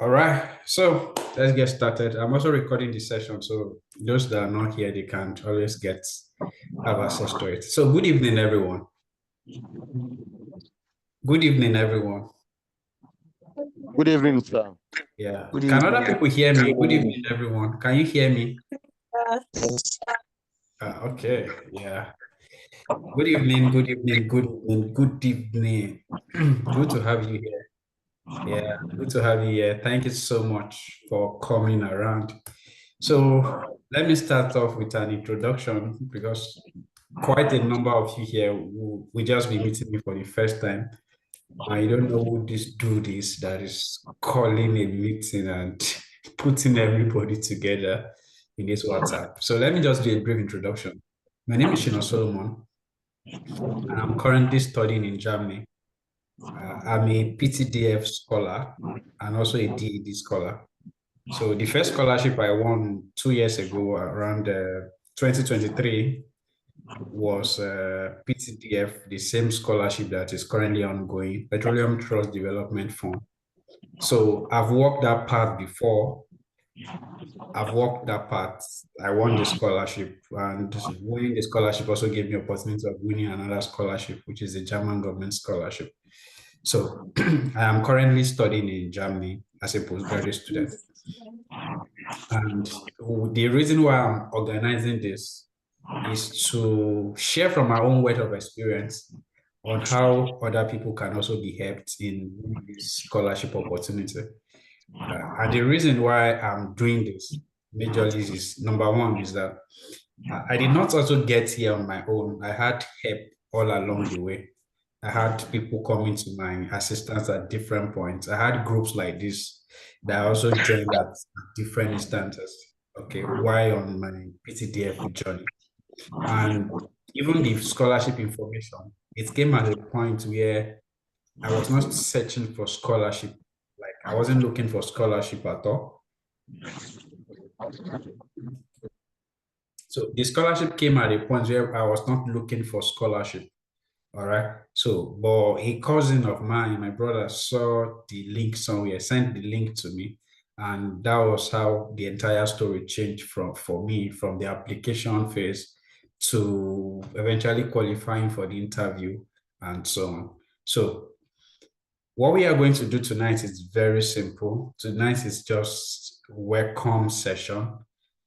All right, so let's get started. I'm also recording the session, so those that are not here, they can always have access to it. So good evening, everyone. Good evening, everyone. Good evening, sir. Yeah. Good Can evening. other people hear me? Good evening, everyone. Can you hear me? Yes. Okay. Yeah. Good evening, good evening, good evening, good evening. Good to have you here. Yeah, good to have you here. Thank you so much for coming around. So let me start off with an introduction because quite a number of you here will just be meeting me for the first time. I don't know who this dude is that is calling a meeting and putting everybody together in this WhatsApp. So let me just do a brief introduction. My name is Shino Solomon, and I'm currently studying in Germany. I'm a PTDF scholar and also a DED scholar. So the first scholarship I won 2 years ago, around 2023, was PTDF, the same scholarship that is currently ongoing, Petroleum Trust Development Fund. So I've walked that path before. I've walked that path. I won the scholarship, and winning the scholarship also gave me opportunity of winning another scholarship, which is a German government scholarship. So I am currently studying in Germany as a postgraduate student. And the reason why I'm organizing this is to share from my own wealth of experience on how other people can also be helped in this scholarship opportunity. And the reason why I'm doing this majorly is number one is that I did not also get here on my own. I had help all along the way. I had people coming to my assistance at different points. I had groups like this that I also joined at different instances. Okay, why on my PTDF journey. And even the scholarship information, it came at a point where I was not searching for scholarship. Like I wasn't looking for scholarship at all. So the scholarship came at a point where I was not looking for scholarship. All right. So, but a cousin of mine, my brother, saw the link somewhere, sent the link to me. And that was how the entire story changed for me from the application phase to eventually qualifying for the interview and so on. So what we are going to do tonight is very simple. Tonight is just welcome session.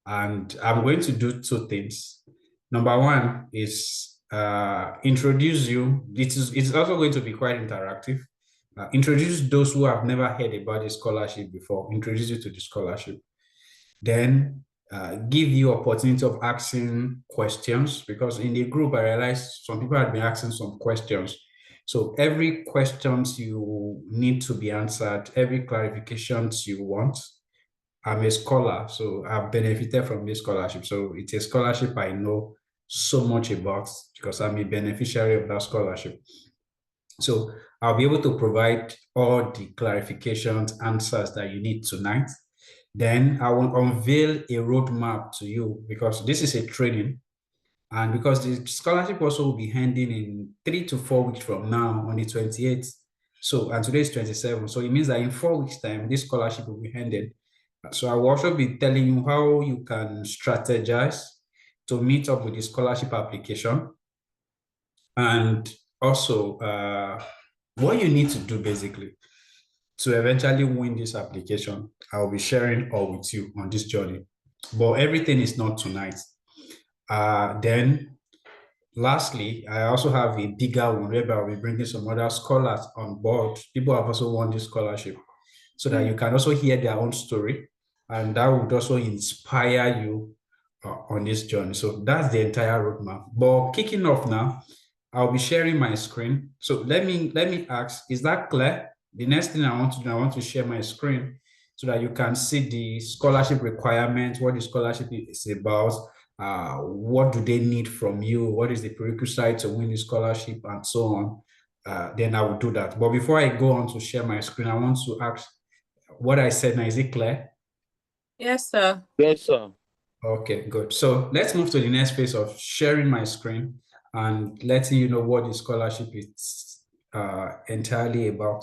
And I'm going to do two things. Number one is introduce you. It's also going to be quite interactive. Introduce those who have never heard about the scholarship before, introduce you to the scholarship. Then give you opportunity of asking questions because in the group I realized some people had been asking some questions. So every questions you need to be answered, every clarifications you want. I'm a scholar, so I've benefited from this scholarship. So it's a scholarship I know so much about because I'm a beneficiary of that scholarship. So I'll be able to provide all the clarifications, answers that you need tonight. Then I will unveil a roadmap to you because this is a training. And because the scholarship also will be ending in 3 to 4 weeks from now on the 28th. So, and today is 27. So it means that in 4 weeks' time, this scholarship will be ended. So I will also be telling you how you can strategize to meet up with the scholarship application. And also what you need to do basically to eventually win this application. I'll be sharing all with you on this journey. But everything is not tonight. Then lastly, I also have a bigger one whereby I'll be bringing some other scholars on board. People have also won this scholarship so that you can also hear their own story. And that would also inspire you on this journey. So that's the entire roadmap. But kicking off now, I'll be sharing my screen. So let me ask, is that clear? The next thing I want to do, I want to share my screen so that you can see the scholarship requirements, what the scholarship is about, what do they need from you, what is the prerequisite to win the scholarship, and so on. Then I will do that. But before I go on to share my screen, I want to ask what I said now, is it clear? Yes, sir. Yes, sir. Okay, good. So let's move to the next phase of sharing my screen and letting you know what the scholarship is entirely about.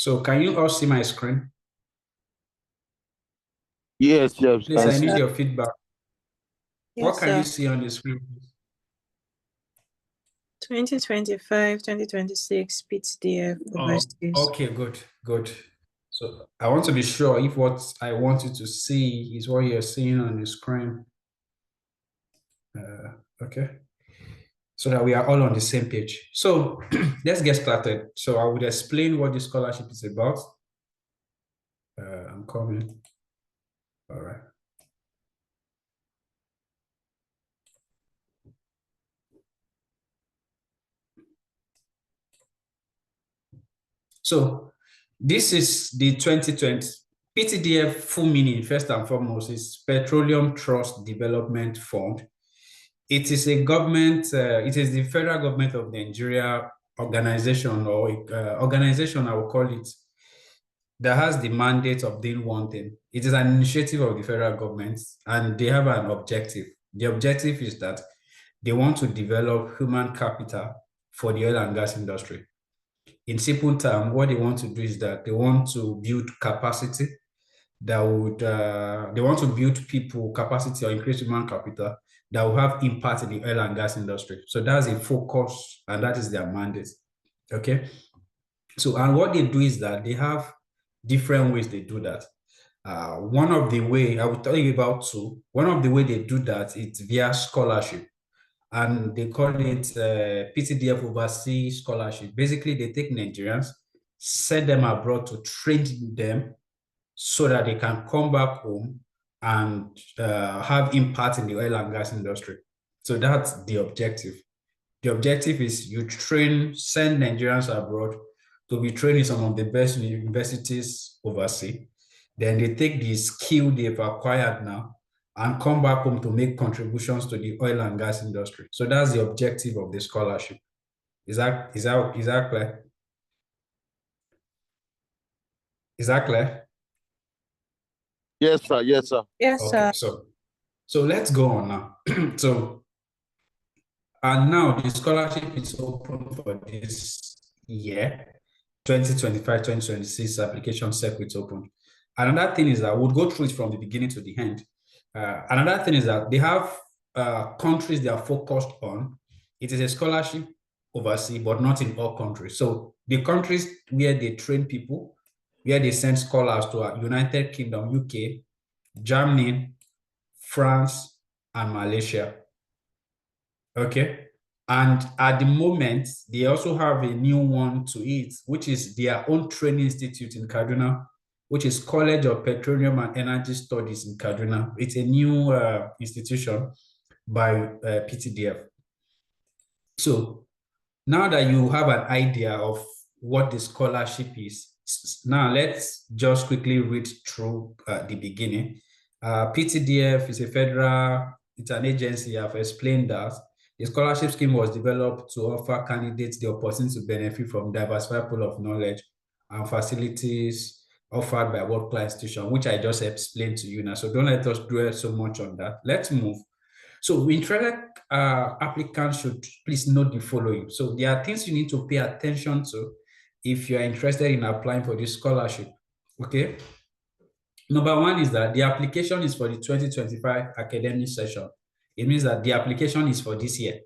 So can you all see my screen? Yes, yes. Please, I need sir. your feedback. What Yes, can you sir. see on the screen? 2025, 2026 PTDF Oh, overseas. okay, good, good. So I want to be sure if what I want you to see is what you're seeing on the screen. Okay, so that we are all on the same page. So let's get started. So I would explain what the scholarship is about. I'm coming. All right. So this is the 2020 PTDF full meaning, first and foremost, is Petroleum Trust Development Fund. It is a government, it is the federal government of Nigeria organization or organization, I will call it, that has the mandate of doing one thing. It is an initiative of the federal government and they have an objective. The objective is that they want to develop human capital for the oil and gas industry. In simple terms, what they want to do is that they want to build capacity that would, they want to build people capacity or increase human capital that will have impact in the oil and gas industry. So that's a focus and that is their mandate. Okay. So, and what they do is that they have different ways they do that. One of the way, I will tell you about two. One of the way they do that is via scholarship and they call it PTDF Overseas Scholarship. Basically, they take Nigerians, send them abroad to train them so that they can come back home and have impact in the oil and gas industry. So that's the objective. The objective is you train, send Nigerians abroad to be trained in some of the best universities overseas. Then they take the skill they've acquired now and come back home to make contributions to the oil and gas industry. So that's the objective of the scholarship. Is that clear? Is that clear? Yes, sir. Yes, sir. Yes, Okay, sir. so let's go on now. So and now the scholarship is open for this year, 2025, 2026 application circuit open. Another thing is that we'll go through it from the beginning to the end. Another thing is that they have countries they are focused on. It is a scholarship overseas, but not in all countries. So the countries where they train people, where they send scholars to are United Kingdom, UK, Germany, France, and Malaysia. Okay. And at the moment, they also have a new one to it, which is their own training institute in Kaduna, which is College of Petroleum and Energy Studies in Kaduna. It's a new institution by PTDF. So now that you have an idea of what the scholarship is, now let's just quickly read through the beginning. PTDF is a federal, it's an agency. I've explained that. The scholarship scheme was developed to offer candidates the opportunity to benefit from diversified pool of knowledge and facilities offered by world-class institutions, which I just explained to you now. So don't let us dwell so much on that. Let's move. So interested applicants should please note the following. So there are things you need to pay attention to if you are interested in applying for this scholarship. Okay. Number one is that the application is for the 2025 academic session. It means that the application is for this year.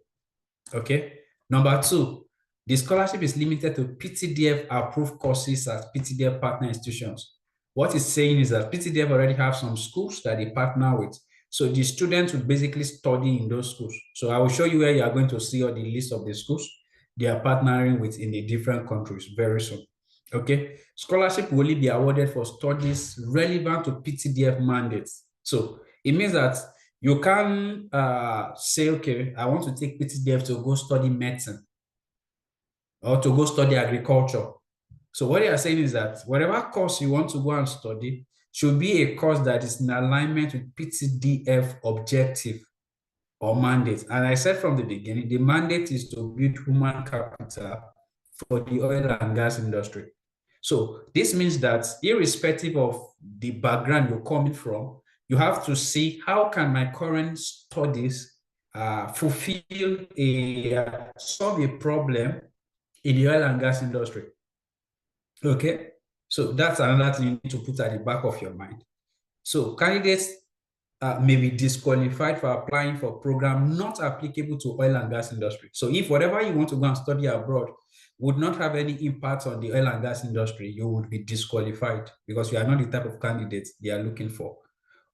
Okay. Number two, the scholarship is limited to PTDF approved courses at PTDF partner institutions. What it's saying is that PTDF already have some schools that they partner with. So the students will basically study in those schools. So I will show you where you are going to see all the list of the schools they are partnering with in the different countries very soon. Okay. Scholarship will only be awarded for studies relevant to PTDF mandates. So it means that you can say, okay, I want to take PTDF to go study medicine or to go study agriculture. So what they are saying is that whatever course you want to go and study should be a course that is in alignment with PTDF objective or mandate. And I said from the beginning, the mandate is to build human capital for the oil and gas industry. So this means that irrespective of the background you're coming from, you have to see how can my current studies fulfill solve a problem in the oil and gas industry. Okay. So that's another thing you need to put at the back of your mind. So candidates may be disqualified for applying for program not applicable to oil and gas industry. So if whatever you want to go and study abroad would not have any impact on the oil and gas industry, you would be disqualified because you are not the type of candidate they are looking for.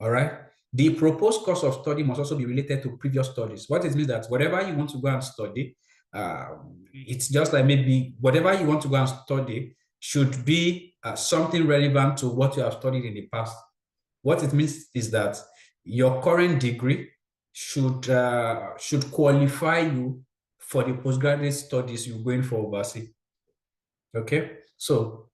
All right. The proposed course of study must also be related to previous studies. What it means that whatever you want to go and study, it's just like maybe whatever you want to go and study should be something relevant to what you have studied in the past. What it means is that your current degree should qualify you for the postgraduate studies you're going for overseas. Okay, so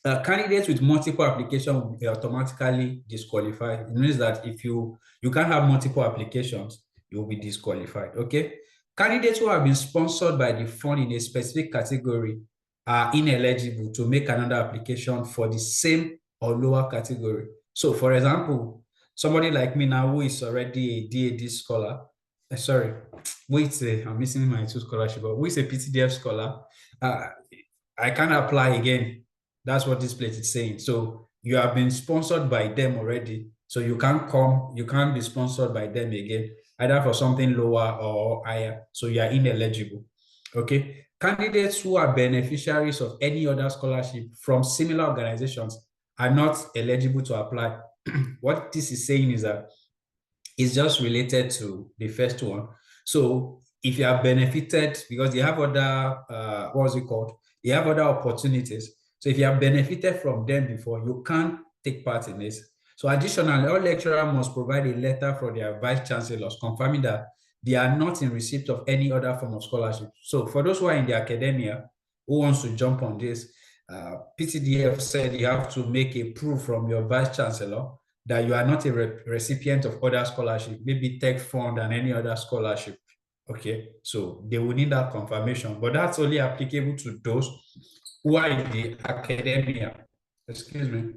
candidates with multiple applications will be automatically disqualified. It means that if you can't have multiple applications, you will be disqualified. Okay, candidates who have been sponsored by the fund in a specific category are ineligible to make another application for the same or lower category. So, for example, somebody like me now who is already a DAD scholar, sorry, I'm missing my two scholarship, but who is a PTDF scholar, I can't apply again. That's what this place is saying. So you have been sponsored by them already. So you can't be sponsored by them again, either for something lower or higher. So you are ineligible. Okay. Candidates who are beneficiaries of any other scholarship from similar organizations are not eligible to apply. What this is saying is that it's just related to the first one. So if you are benefited because they have other, what's it called? They have other opportunities. So if you have benefited from them before, you can't take part in this. So additionally, all lecturers must provide a letter from their vice chancellors confirming that they are not in receipt of any other form of scholarship. So for those who are in the academia who wants to jump on this, PTDF said you have to make a proof from your vice chancellor that you are not a recipient of other scholarship, maybe tech fund and any other scholarship. Okay, so they will need that confirmation, but that's only applicable to those who are in the academia. Excuse me.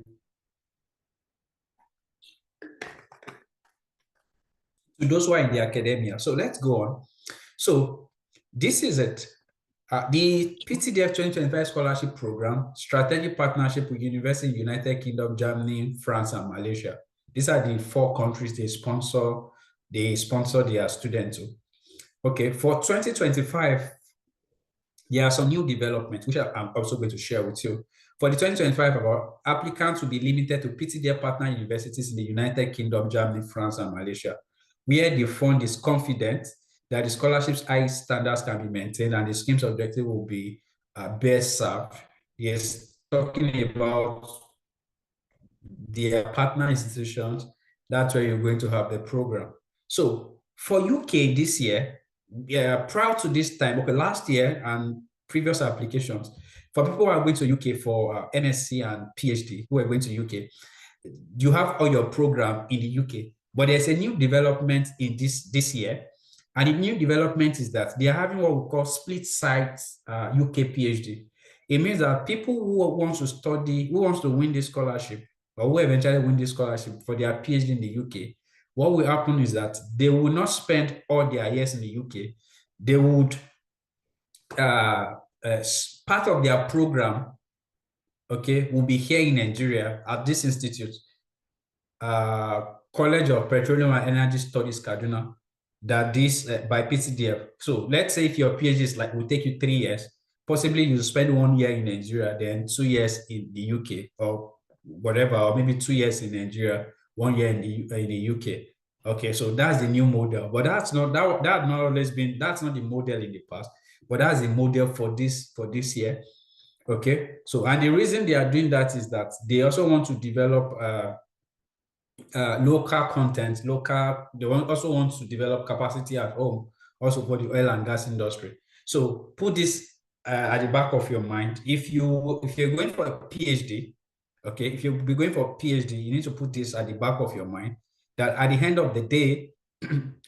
To those who are in the academia. So let's go on. So this is it. The PTDF 2025 scholarship program, strategic partnership with University in United Kingdom, Germany, France, and Malaysia. These are the 4 countries they sponsor their students to. Okay, for 2025, there are some new developments, which I'm also going to share with you. For the 2025, applicants will be limited to PTDF partner universities in the United Kingdom, Germany, France, and Malaysia, where the fund is confident that the scholarship's high standards can be maintained and the scheme's objective will be best served. Yes, talking about their partner institutions, that's where you're going to have the program. So for UK this year, prior to this time, okay, last year and previous applications, for people who are going to UK for NSC and PhD, who are going to UK, you have all your program in the UK. But there's a new development in this year. And the new development is that they are having what we call split site UK PhD. It means that people who want to study, who wants to win this scholarship, or who eventually win this scholarship for their PhD in the UK, what will happen is that they will not spend all their years in the UK. They would, part of their program, okay, will be here in Nigeria at this institute, College of Petroleum and Energy Studies, Kaduna, that this by PTDF. So let's say if your PhD is will take you 3 years, possibly you spend 1 year in Nigeria, then 2 years in the UK or whatever, or maybe 2 years in Nigeria, 1 year in the UK. Okay, so that's the new model, but that's not the model in the past, but that's the model for this year. Okay, so and the reason they are doing that is that they also want to develop local content, they also want to develop capacity at home, also for the oil and gas industry. So put this at the back of your mind. If you're going for a PhD, okay, if you'll be going for a PhD, you need to put this at the back of your mind, that at the end of the day,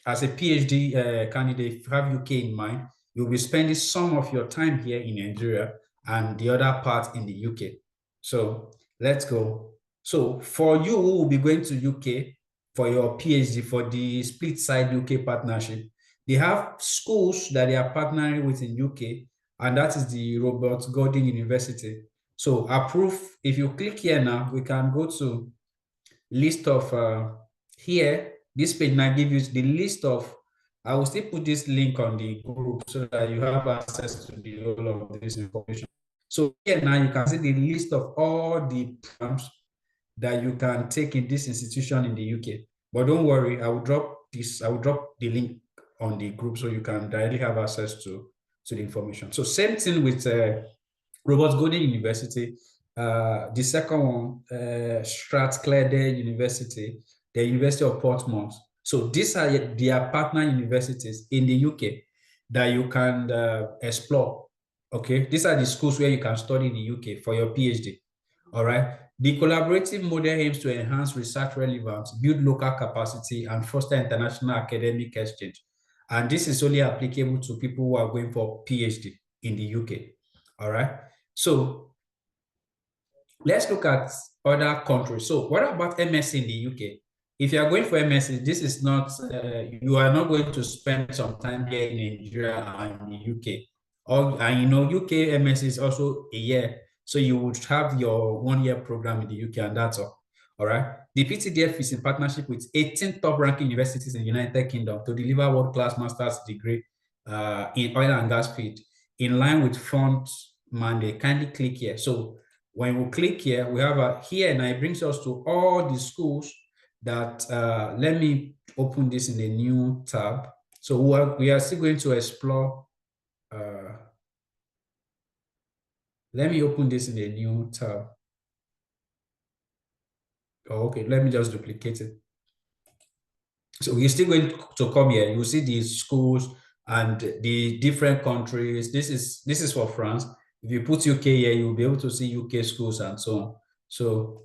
as a PhD candidate, if you have UK in mind, you'll be spending some of your time here in Nigeria and the other part in the UK. So let's go. So for you who will be going to UK for your PhD, for the split side UK partnership, they have schools that they are partnering with in UK, and that is the Robert Gordon University. So approve, if you click here now, we can go to list of here. This page now gives you the list of, I will still put this link on the group so that you have access to the whole of this information. So here now you can see the list of all the programs that you can take in this institution in the UK. But don't worry, I will drop the link on the group so you can directly have access to the information. So same thing with Robert Golden University, the second one, Strathclyde University, the University of Portsmouth. So these are their partner universities in the UK that you can explore. Okay, these are the schools where you can study in the UK for your PhD. All right. The collaborative model aims to enhance research relevance, build local capacity, and foster international academic exchange. And this is only applicable to people who are going for PhD in the UK. All right. So let's look at other countries. So what about MSc in the UK? If you are going for MSc, this is not, you are not going to spend some time here in Nigeria and in the UK. And you know, UK MSc is also a year. So you would have your 1-year program in the UK and that's all. All right. The PTDF is in partnership with 18 top-ranking universities in the United Kingdom to deliver world-class master's degree in oil and gas field in line with fund mandate. Kindly click here. So when we click here, we have a here now it brings us to all the schools that let me open this in a new tab. So we are still going to explore. Let me open this in a new tab. Oh, okay, let me just duplicate it. So we're still going to come here. You see the schools and the different countries. This is for France. If you put UK here, you'll be able to see UK schools and so on. So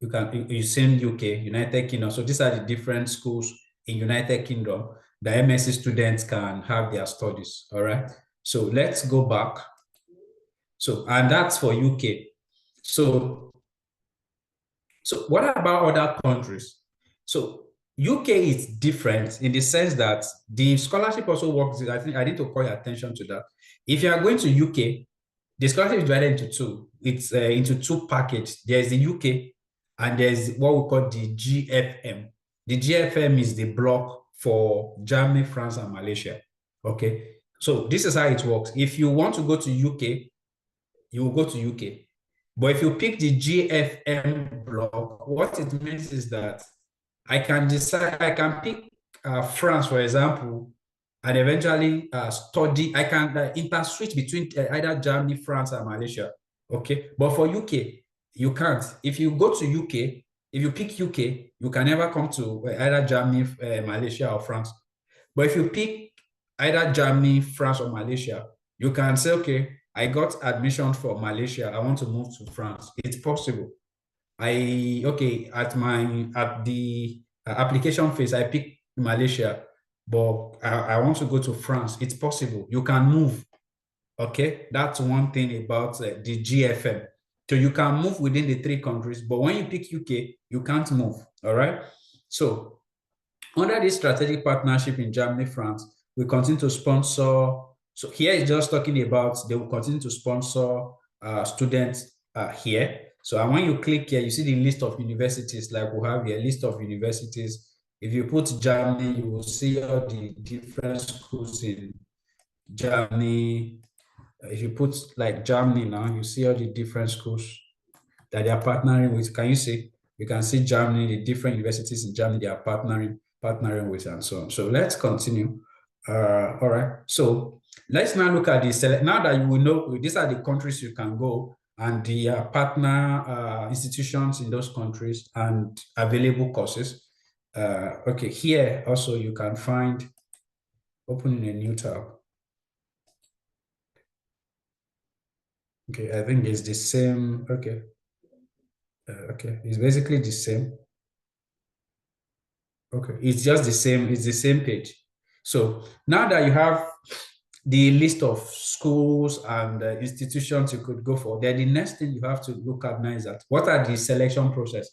you send UK, United Kingdom. So these are the different schools in United Kingdom. The MSc students can have their studies. All right. So let's go back. So, and that's for UK. So what about other countries? So UK is different in the sense that the scholarship also works. I think I need to call your attention to that. If you are going to UK, the scholarship is divided into two. It's into two packages. There's the UK and there's what we call the GFM. The GFM is the block for Germany, France, and Malaysia. Okay. So this is how it works. If you want to go to UK, you will go to UK. But if you pick the GFM block, what it means is that I can pick France, for example, and eventually study. I can interswitch between either Germany, France, or Malaysia. Okay. But for UK, you can't. If you go to UK, if you pick UK, you can never come to either Germany, Malaysia, or France. But if you pick either Germany, France, or Malaysia, you can say, okay, I got admission for Malaysia. I want to move to France. It's possible. At the application phase, I pick Malaysia, but I want to go to France. It's possible. You can move. Okay, that's one thing about the GFM. So you can move within the 3 countries, but when you pick UK, you can't move. All right. So under this strategic partnership in Germany, France, we continue to sponsor. So here is just talking about they will continue to sponsor students here. So when you click here, you see the list of universities, like we have here, list of universities. If you put Germany, you will see all the different schools in Germany. If you put like Germany now, you see all the different schools that they are partnering with. Can you see? You can see Germany, the different universities in Germany they are partnering with and so on. So let's continue. All right. So let's now look at the now that you will know these are the countries you can go and the partner institutions in those countries and available courses. Okay, here also you can find opening a new tab. Okay, I think it's the same. Okay. Okay, it's basically the same. Okay, it's just the same. It's the same page. So now that you have the list of schools and institutions you could go for, then the next thing you have to look at now is that what are the selection process?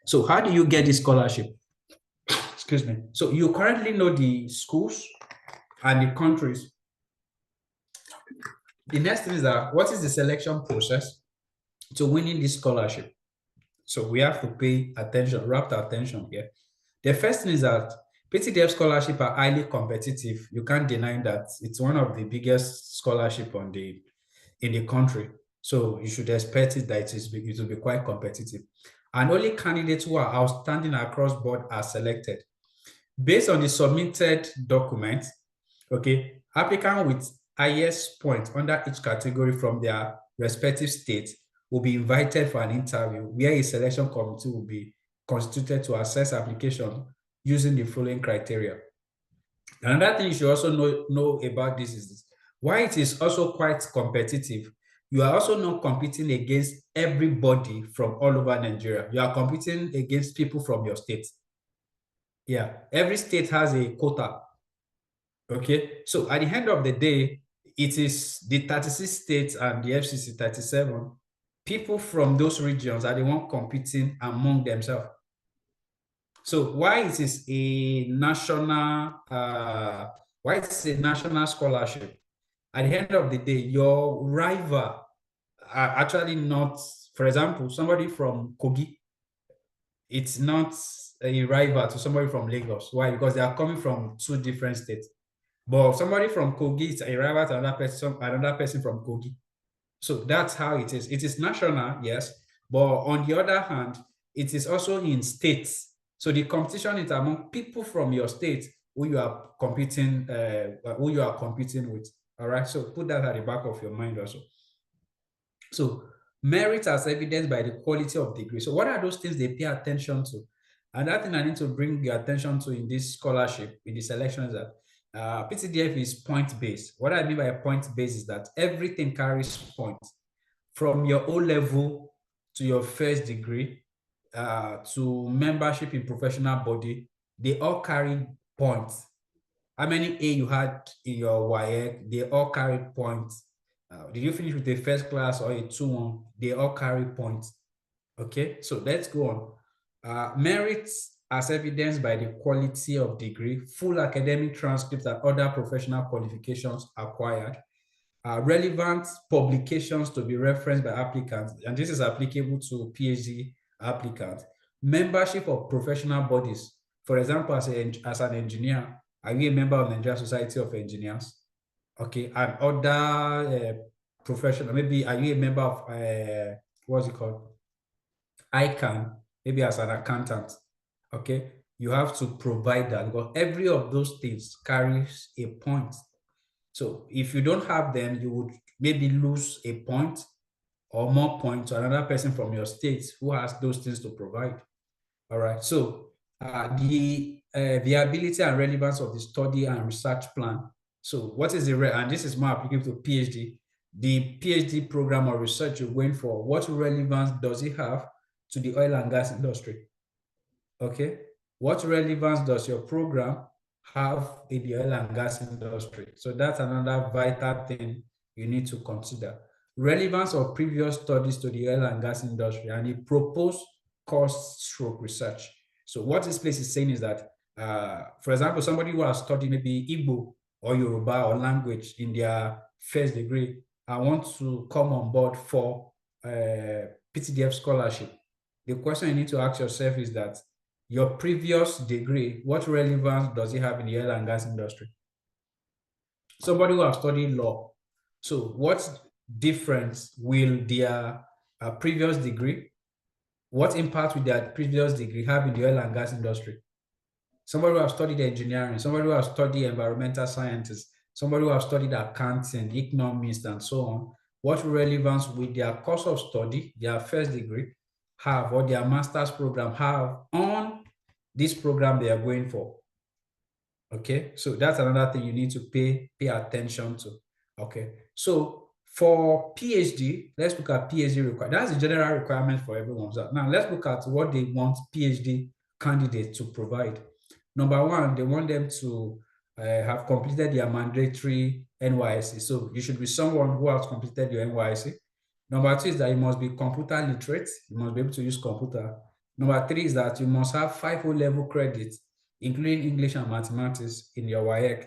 So how do you get the scholarship? Excuse me. So you currently know the schools and the countries. The next thing is that what is the selection process? to winning this scholarship. So we have to pay attention, rapt attention here. The first thing is that PTDF scholarship are highly competitive. You can't deny that. It's one of the biggest scholarship in the country. So you should expect it that it will be quite competitive. And only candidates who are outstanding across board are selected. Based on the submitted document, okay, applicant with highest point under each category from their respective states will be invited for an interview where a selection committee will be constituted to assess application using the following criteria. Another thing you should also know about this is this. Why it is also quite competitive. You are also not competing against everybody from all over Nigeria. You are competing against people from your state. Yeah, every state has a quota. Okay, so at the end of the day, it is the 36 states and the FCC 37. People from those regions are the one competing among themselves. So why it is a national scholarship? At the end of the day, your rival are actually not, for example, somebody from Kogi, it's not a rival to somebody from Lagos. Why? Because they are coming from two different states. But somebody from Kogi is a rival to another person from Kogi. So that's how it is. It is national, yes, but on the other hand, it is also in states. So the competition is among people from your state who you are competing with. All right. So put that at the back of your mind also. So merit as evidenced by the quality of degree. So what are those things they pay attention to? And that thing I need to bring your attention to in this scholarship, in the selection, is that PTDF is point-based. What I mean by point-based is that everything carries points. From your O-level to your first degree, to membership in professional body, they all carry points. How many A you had in your WAEC, they all carry points. Did you finish with a first class or a 2-1? They all carry points. Okay, so let's go on. Merits as evidenced by the quality of degree, full academic transcripts and other professional qualifications acquired, relevant publications to be referenced by applicants, and this is applicable to PhD applicants, membership of professional bodies. For example, as an engineer, are you a member of the Nigerian Society of Engineers? Okay, and other professional, maybe are you a member of, what's it called? ICANN, maybe as an accountant. Okay, you have to provide that because every of those things carries a point. So if you don't have them, you would maybe lose a point or more points to another person from your state who has those things to provide. All right. So the viability and relevance of the study and research plan. So what is and this is more applicable to PhD. The PhD program or research you're going for, what relevance does it have to the oil and gas industry? Okay. What relevance does your program have in the oil and gas industry? So that's another vital thing you need to consider. Relevance of previous studies to the oil and gas industry and the proposed course/stroke research. So what this place is saying is that, for example, somebody who has studied maybe Igbo or Yoruba or language in their first degree, I want to come on board for PTDF scholarship. The question you need to ask yourself is that your previous degree, what relevance does it have in the oil and gas industry? Somebody who has studied law. So what difference will their previous degree, what impact will their previous degree have in the oil and gas industry? Somebody who has studied engineering, somebody who has studied environmental sciences, somebody who has studied accounting, economics, and so on, what relevance will their course of study, their first degree, have, or their master's program have on this program they are going for? Okay, so that's another thing you need to pay attention to. Okay, so for PhD, let's look at PhD requirement. That's the general requirement for everyone. So now let's look at what they want PhD candidates to provide. Number one, they want them to have completed their mandatory NYSC. So you should be someone who has completed your NYSC. Number two is that you must be computer literate. You must be able to use computer. Number three is that you must have 5 O-level credits, including English and mathematics in your WAEC.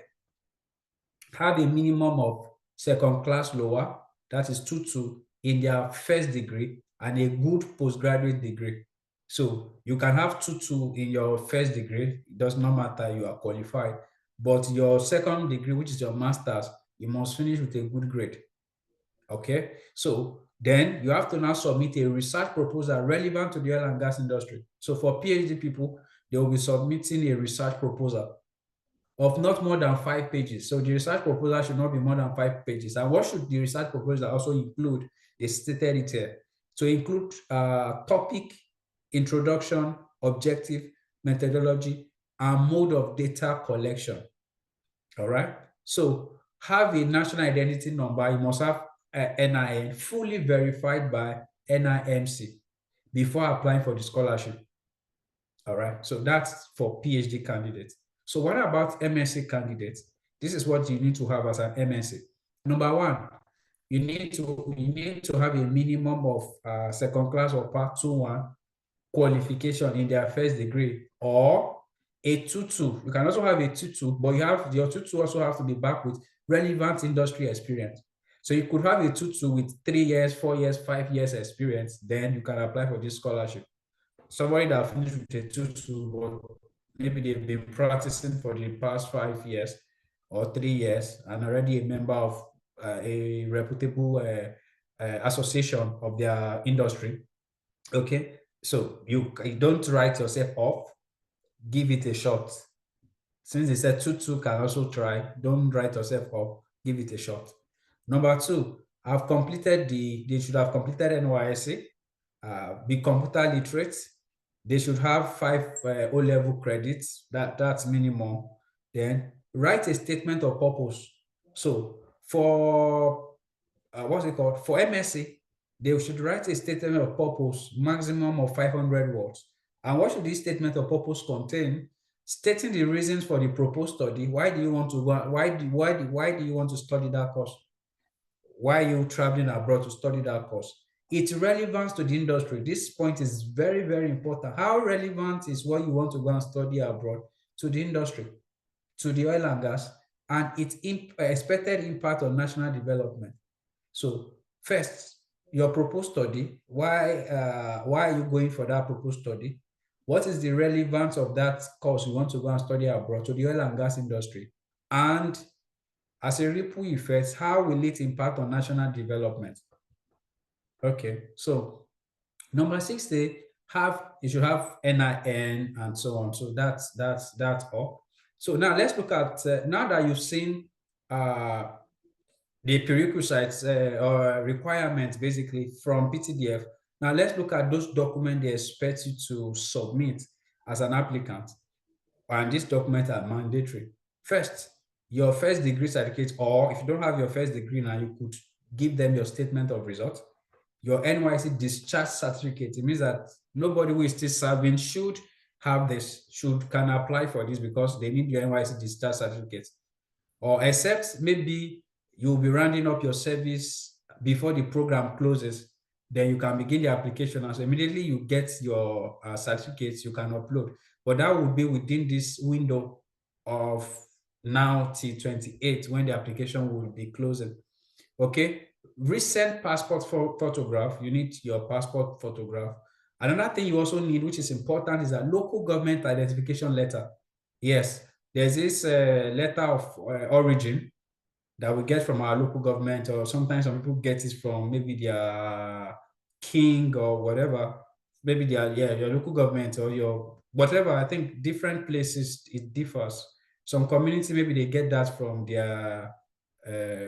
Have a minimum of second class lower, that is 2.2, in their first degree, and a good postgraduate degree. So you can have 2-2 in your first degree. It does not matter, you are qualified. But your second degree, which is your master's, you must finish with a good grade. Okay, so then you have to now submit a research proposal relevant to the oil and gas industry. So for PhD people, they will be submitting a research proposal of not more than 5 pages. So the research proposal should not be more than 5 pages. And what should the research proposal also include? They stated it here. To include topic, introduction, objective, methodology, and mode of data collection. All right. So have a national identity number. You must have NIN fully verified by NIMC before applying for the scholarship. All right. So that's for PhD candidates. So what about MSc candidates? This is what you need to have as an MSc. Number one, you need to have a minimum of second class or part 2-1 qualification in their first degree, or a 2-2. You can also have a 2-2, but your 2-2 also have to be back with relevant industry experience. So you could have a 2-2 with 3 years, 4 years, 5 years experience, then you can apply for this scholarship. Somebody that finished with a 2-2, but maybe they've been practicing for the past 5 years or 3 years and already a member of a reputable association of their industry. Okay, so you don't write yourself off, give it a shot. Since they said 2-2 can also try, don't write yourself off, give it a shot. Number two, they should have completed NYSC, be computer literate. They should have 5 O-level credits, that's minimum. Then write a statement of purpose. So for what's it called? For MSc, they should write a statement of purpose, maximum of 500 words. And what should this statement of purpose contain? Stating the reasons for the proposed study. Why do you want to go? Why do you want to study that course? Why are you traveling abroad to study that course? Its relevance to the industry. This point is very, very important. How relevant is what you want to go and study abroad to the industry, to the oil and gas, and its expected impact on national development? So first, your proposed study, why are you going for that proposed study? What is the relevance of that course you want to go and study abroad to the oil and gas industry? And as a ripple effect, how will it impact on national development? Okay, so number 60, you should have NIN and so on. So that's all. So now let's look at, now that you've seen the prerequisites or requirements basically from PTDF. Now let's look at those documents they expect you to submit as an applicant. And these documents are mandatory. First, your first degree certificate, or if you don't have your first degree now, you could give them your statement of results. Your NYC discharge certificate. It means that nobody who is still serving should have this, can apply for this because they need your NYC discharge certificate. Or except maybe you'll be rounding up your service before the program closes, then you can begin the application. And so immediately you get your certificates, you can upload. But that will be within this window of now till 28 when the application will be closing. Okay, recent passport photograph. You need your passport photograph. Another thing you also need, which is important, is a local government identification letter. Yes, there's this letter of origin that we get from our local government, or sometimes some people get it from maybe their king or whatever, maybe your local government or your whatever. I think different places it differs. Some community, maybe they get that from their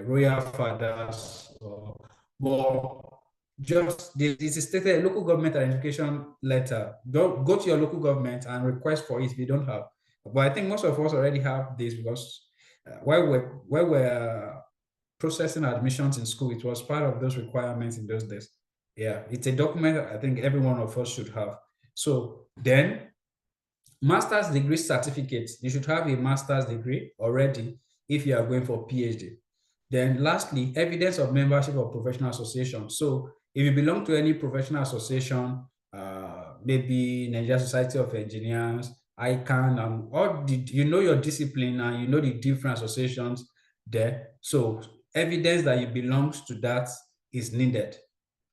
royal fathers, or just this is stated local government identification letter. Go to your local government and request for it if you don't have. But I think most of us already have this because while we're processing admissions in school, it was part of those requirements in those days. Yeah, it's a document I think every one of us should have. So then, master's degree certificates. You should have a master's degree already if you are going for PhD. Then lastly, evidence of membership of professional association. So if you belong to any professional association, maybe Nigeria Society of Engineers, ICANN, or you know your discipline and you know the different associations there. So evidence that you belong to that is needed.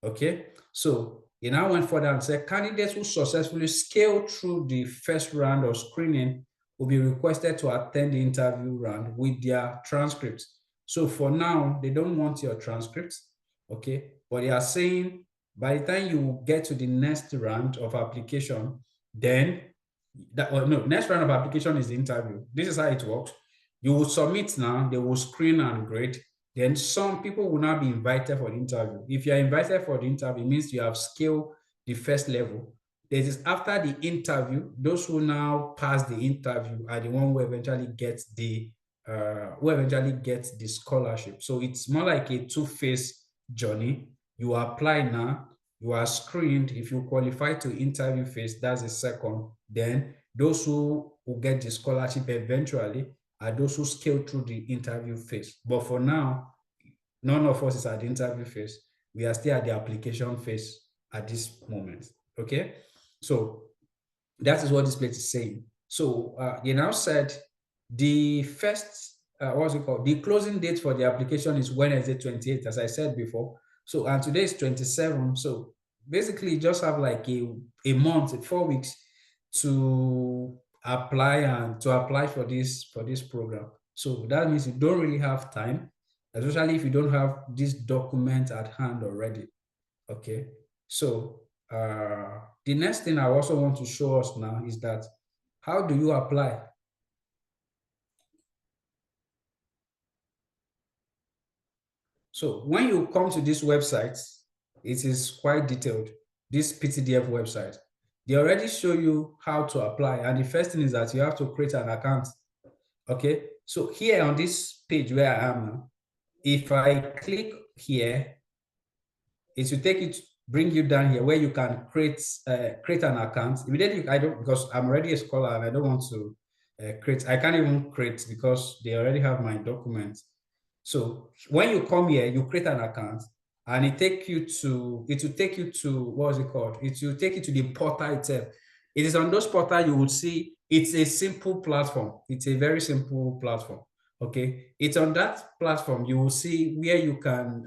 Okay, so He now went further and said candidates who successfully scale through the first round of screening will be requested to attend the interview round with their transcripts. So for now, they don't want your transcripts, okay? But they are saying by the time you get to the next round of application, then next round of application is the interview. This is how it works. You will submit now, they will screen and grade. Then some people will now be invited for the interview. If you are invited for the interview, it means you have scaled the first level. This is after the interview, those who now pass the interview are the one who eventually gets the scholarship. So it's more like a two-phase journey. You apply now, you are screened. If you qualify to interview phase, that's the second. Then those who get the scholarship eventually are those who scale through the interview phase. But for now, none of us is at the interview phase. We are still at the application phase at this moment. Okay, so that is what this place is saying. So they now said the first, what's it called? The closing date for the application is Wednesday 28th, as I said before. So, and today is 27. So basically just have like a month, 4 weeks to apply for this program. So that means you don't really have time, especially if you don't have this document at hand already. Okay, so the next thing I also want to show us now is that how do you apply? So when you come to this website, it is quite detailed, this PTDF website. They already show you how to apply. And the first thing is that you have to create an account. Okay, so here on this page where I am now, if I click here, it will take it, bring you down here where you can create an account. Immediately, I don't, because I'm already a scholar and I don't want to create. I can't even create because they already have my documents. So when you come here, you create an account, and it will take you to what is it called? It will take you to the portal itself. It is on those portal you will see. It's a simple platform. It's a very simple platform. Okay, it's on that platform you will see where you can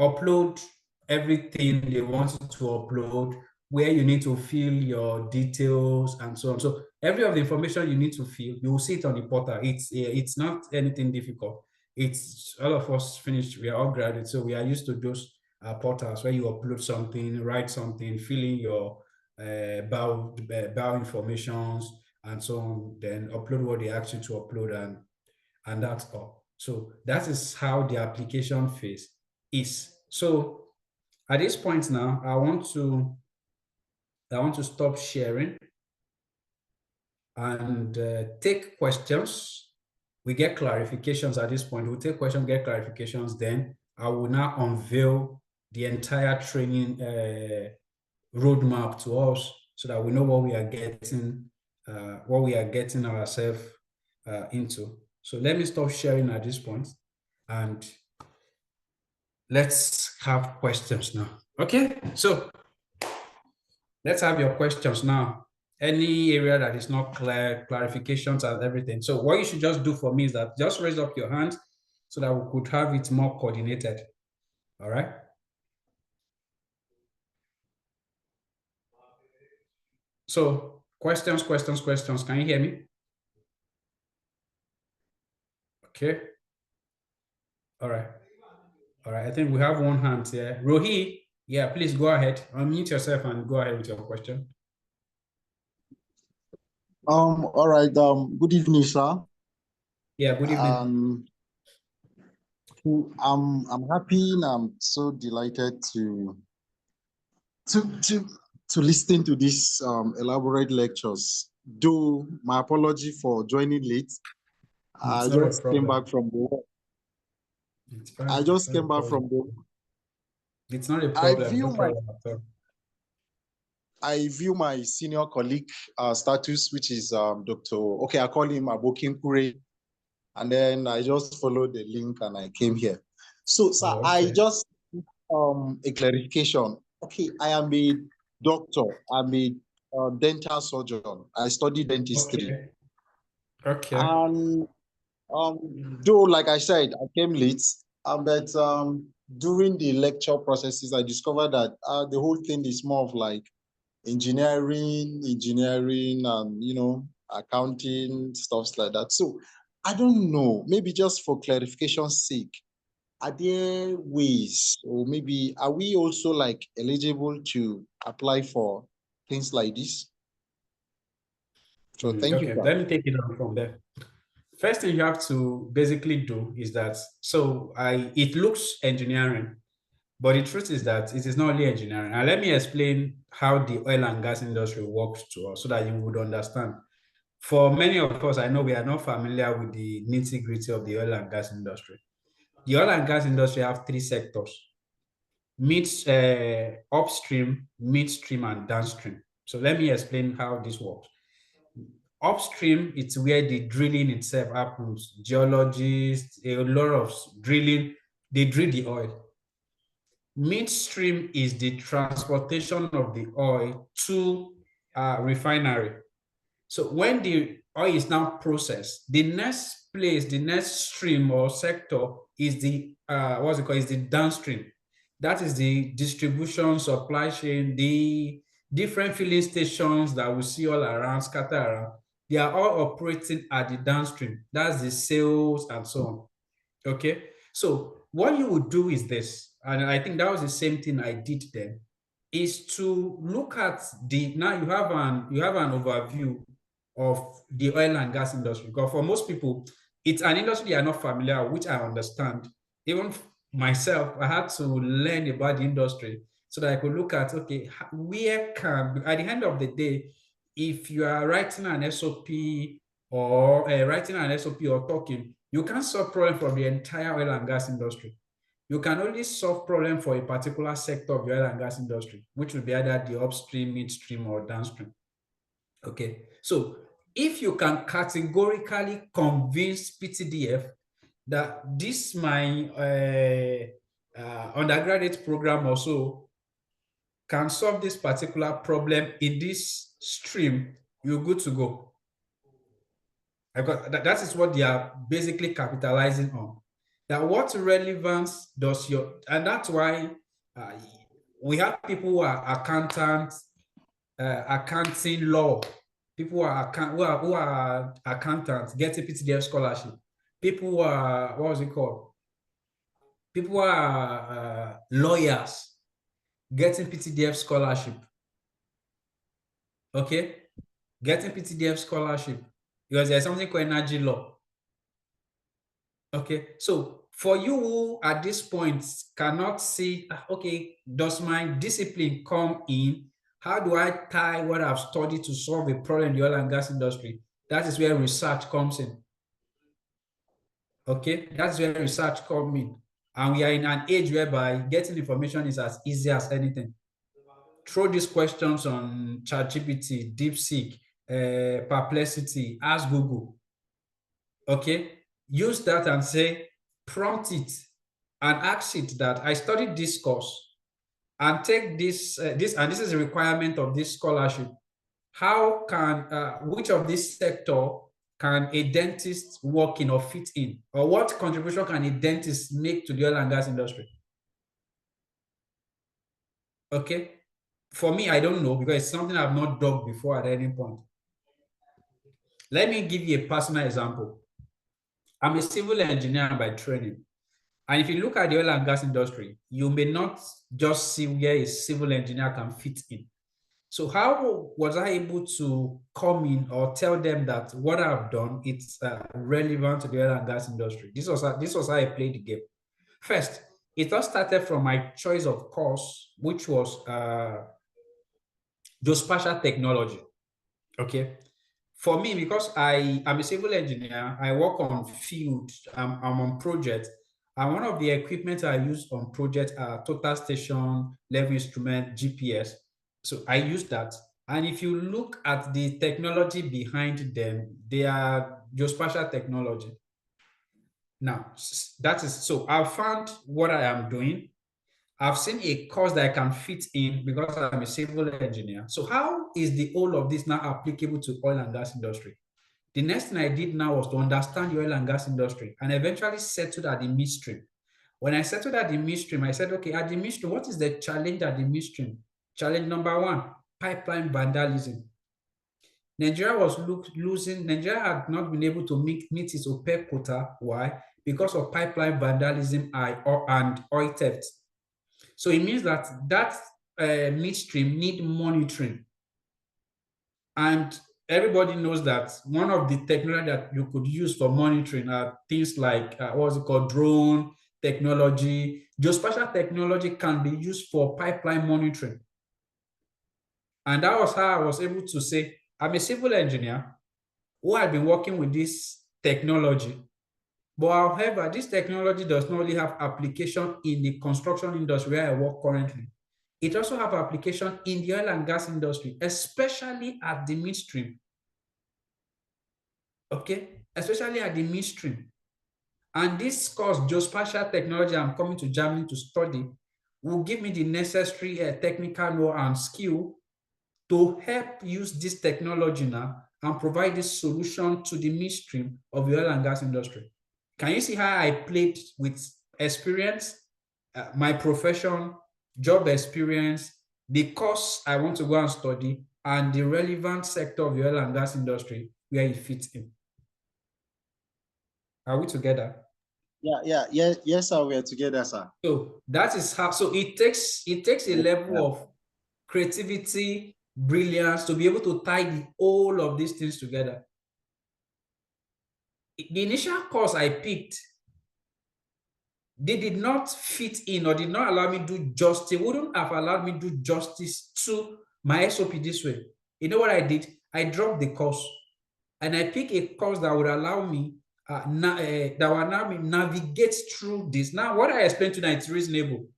upload everything they want you to upload, where you need to fill your details and so on. So every of the information you need to fill, you will see it on the portal. It's not anything difficult. It's all of us finished. We are all graduates, so we are used to those portals where you upload something, write something, fill in your bio informations and so on, then upload what they ask you to upload, and that's all. So that is how the application phase is. So at this point now, I want to stop sharing and take questions. We get clarifications at this point. We'll take questions, get clarifications, then I will now unveil the entire training roadmap to us so that we know what we are getting ourselves into. So let me stop sharing at this point and let's have questions now. Okay, so let's have your questions now. Any area that is not clear, clarifications and everything. So what you should just do for me is that just raise up your hand so that we could have it more coordinated. All right. So questions. Can you hear me? Okay. All right. I think we have one hand here. Rohi, yeah, please go ahead. Unmute yourself and go ahead with your question. All right. Good evening, sir. Yeah, good evening. I'm happy and I'm so delighted to listen to these elaborate lectures. Though my apology for joining late. I just came back from the work. I just came back from the. It's not a problem. I view my senior colleague status, which is Dr. Okay, I call him Abokim Kure, and then I just followed the link and I came here. So, sir, okay. I just a clarification. Okay, I am a doctor. I'm a dental surgeon. I study dentistry. Okay. And though, like I said, I came late, but during the lecture processes, I discovered that the whole thing is more of like engineering, and, you know, accounting, stuffs like that. So I don't know, maybe just for clarification's sake, are there ways, or maybe are we also like eligible to apply for things like this? So thank you, Okay, sir. let me take it on from there. First thing you have to basically do is that, so it looks engineering, but the truth is that it is not only engineering. And let me explain how the oil and gas industry works to us so that you would understand. For many of us, I know we are not familiar with the nitty-gritty of the oil and gas industry. The oil and gas industry have three sectors: upstream, midstream, and downstream. So let me explain how this works. Upstream, it's where the drilling itself happens. Geologists, a lot of drilling, they drill the oil. Midstream is the transportation of the oil to a refinery. So when the oil is now processed, the next place, the next stream or sector is the what's it called? Is the downstream. That is the distribution, supply chain, the different filling stations that we see all around, scatter around. They are all operating at the downstream. That's the sales and so on. Okay. So what you would do is this, and I think that was the same thing I did then, is to look at the, now you have an overview of the oil and gas industry. Because for most people, it's an industry they are not familiar with, which I understand. Even myself, I had to learn about the industry so that I could look at, okay, where can, at the end of the day, if you are writing an SOP or talking, you can't solve problem for the entire oil and gas industry. You can only solve problem for a particular sector of the oil and gas industry, which will be either the upstream, midstream, or downstream. Okay, so if you can categorically convince PTDF that this my undergraduate program also can solve this particular problem in this stream, you're good to go. That is what they are basically capitalizing on. That what relevance does your, and that's why we have people who are accountants, accounting law, people who are accountants getting PTDF scholarship. People who are, what was it called? People who are lawyers getting PTDF scholarship. Okay, getting PTDF scholarship because there's something called energy law. Okay, so for you who at this point cannot see, okay, does my discipline come in? How do I tie what I've studied to solve a problem in the oil and gas industry? That is where research comes in. Okay, that's where research comes in. And we are in an age whereby getting information is as easy as anything. Throw these questions on ChatGPT, DeepSeek, Perplexity, ask Google. Okay, use that and say, prompt it and ask it that I studied this course and take this, and this is a requirement of this scholarship. How can, which of this sector can a dentist work in or fit in? Or what contribution can a dentist make to the oil and gas industry? Okay, for me, I don't know because it's something I've not done before at any point. Let me give you a personal example. I'm a civil engineer by training. And if you look at the oil and gas industry, you may not just see where a civil engineer can fit in. So how was I able to come in or tell them that what I've done, it's relevant to the oil and gas industry? This was how I played the game. First, it all started from my choice of course, which was geospatial technology. Okay. For me, because I am a civil engineer, I work on field, I'm on project, and one of the equipment I use on project are total station, level instrument, GPS. So I use that. And if you look at the technology behind them, they are geospatial technology. Now, that is, so I found what I am doing. I've seen a course that I can fit in because I'm a civil engineer. So how is the whole of this now applicable to oil and gas industry? The next thing I did now was to understand the oil and gas industry and eventually settled at the midstream. When I settled at the midstream, I said, okay, at the midstream, what is the challenge at the midstream? Challenge number one, pipeline vandalism. Nigeria was losing, Nigeria had not been able to meet its OPEC quota. Why? Because of pipeline vandalism and oil theft. So it means that midstream need monitoring. And everybody knows that one of the technology that you could use for monitoring are things like, what's it called, drone technology. Geospatial technology can be used for pipeline monitoring. And that was how I was able to say, I'm a civil engineer who had been working with this technology. But however, this technology does not only have application in the construction industry where I work currently. It also have application in the oil and gas industry, especially at the midstream. Okay, especially at the midstream. And this course, geospatial technology, I'm coming to Germany to study, will give me the necessary technical know and skill to help use this technology now and provide this solution to the midstream of the oil and gas industry. Can you see how I played with experience, my profession, job experience, the course I want to go and study, and the relevant sector of the oil and gas industry where it fits in? Are we together? Yes, sir, we are together, sir. So that is how, so it takes a level of creativity, brilliance to be able to tie all of these things together. The initial course I picked, they did not fit in or did not allow me to do justice, wouldn't have allowed me to do justice to my SOP this way. You know what I did? I dropped the course and I picked a course that would allow me, that will allow me navigate through this. Now, what I explained tonight is reasonable.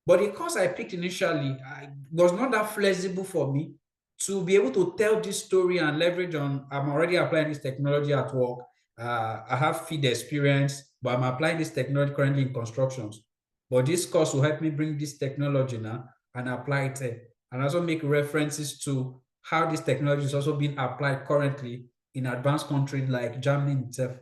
But the course I picked initially was not that flexible for me to be able to tell this story and leverage on, I'm already applying this technology at work. I have field experience, but I'm applying this technology currently in constructions. But this course will help me bring this technology now and apply it and also make references to how this technology is also being applied currently in advanced countries like Germany itself.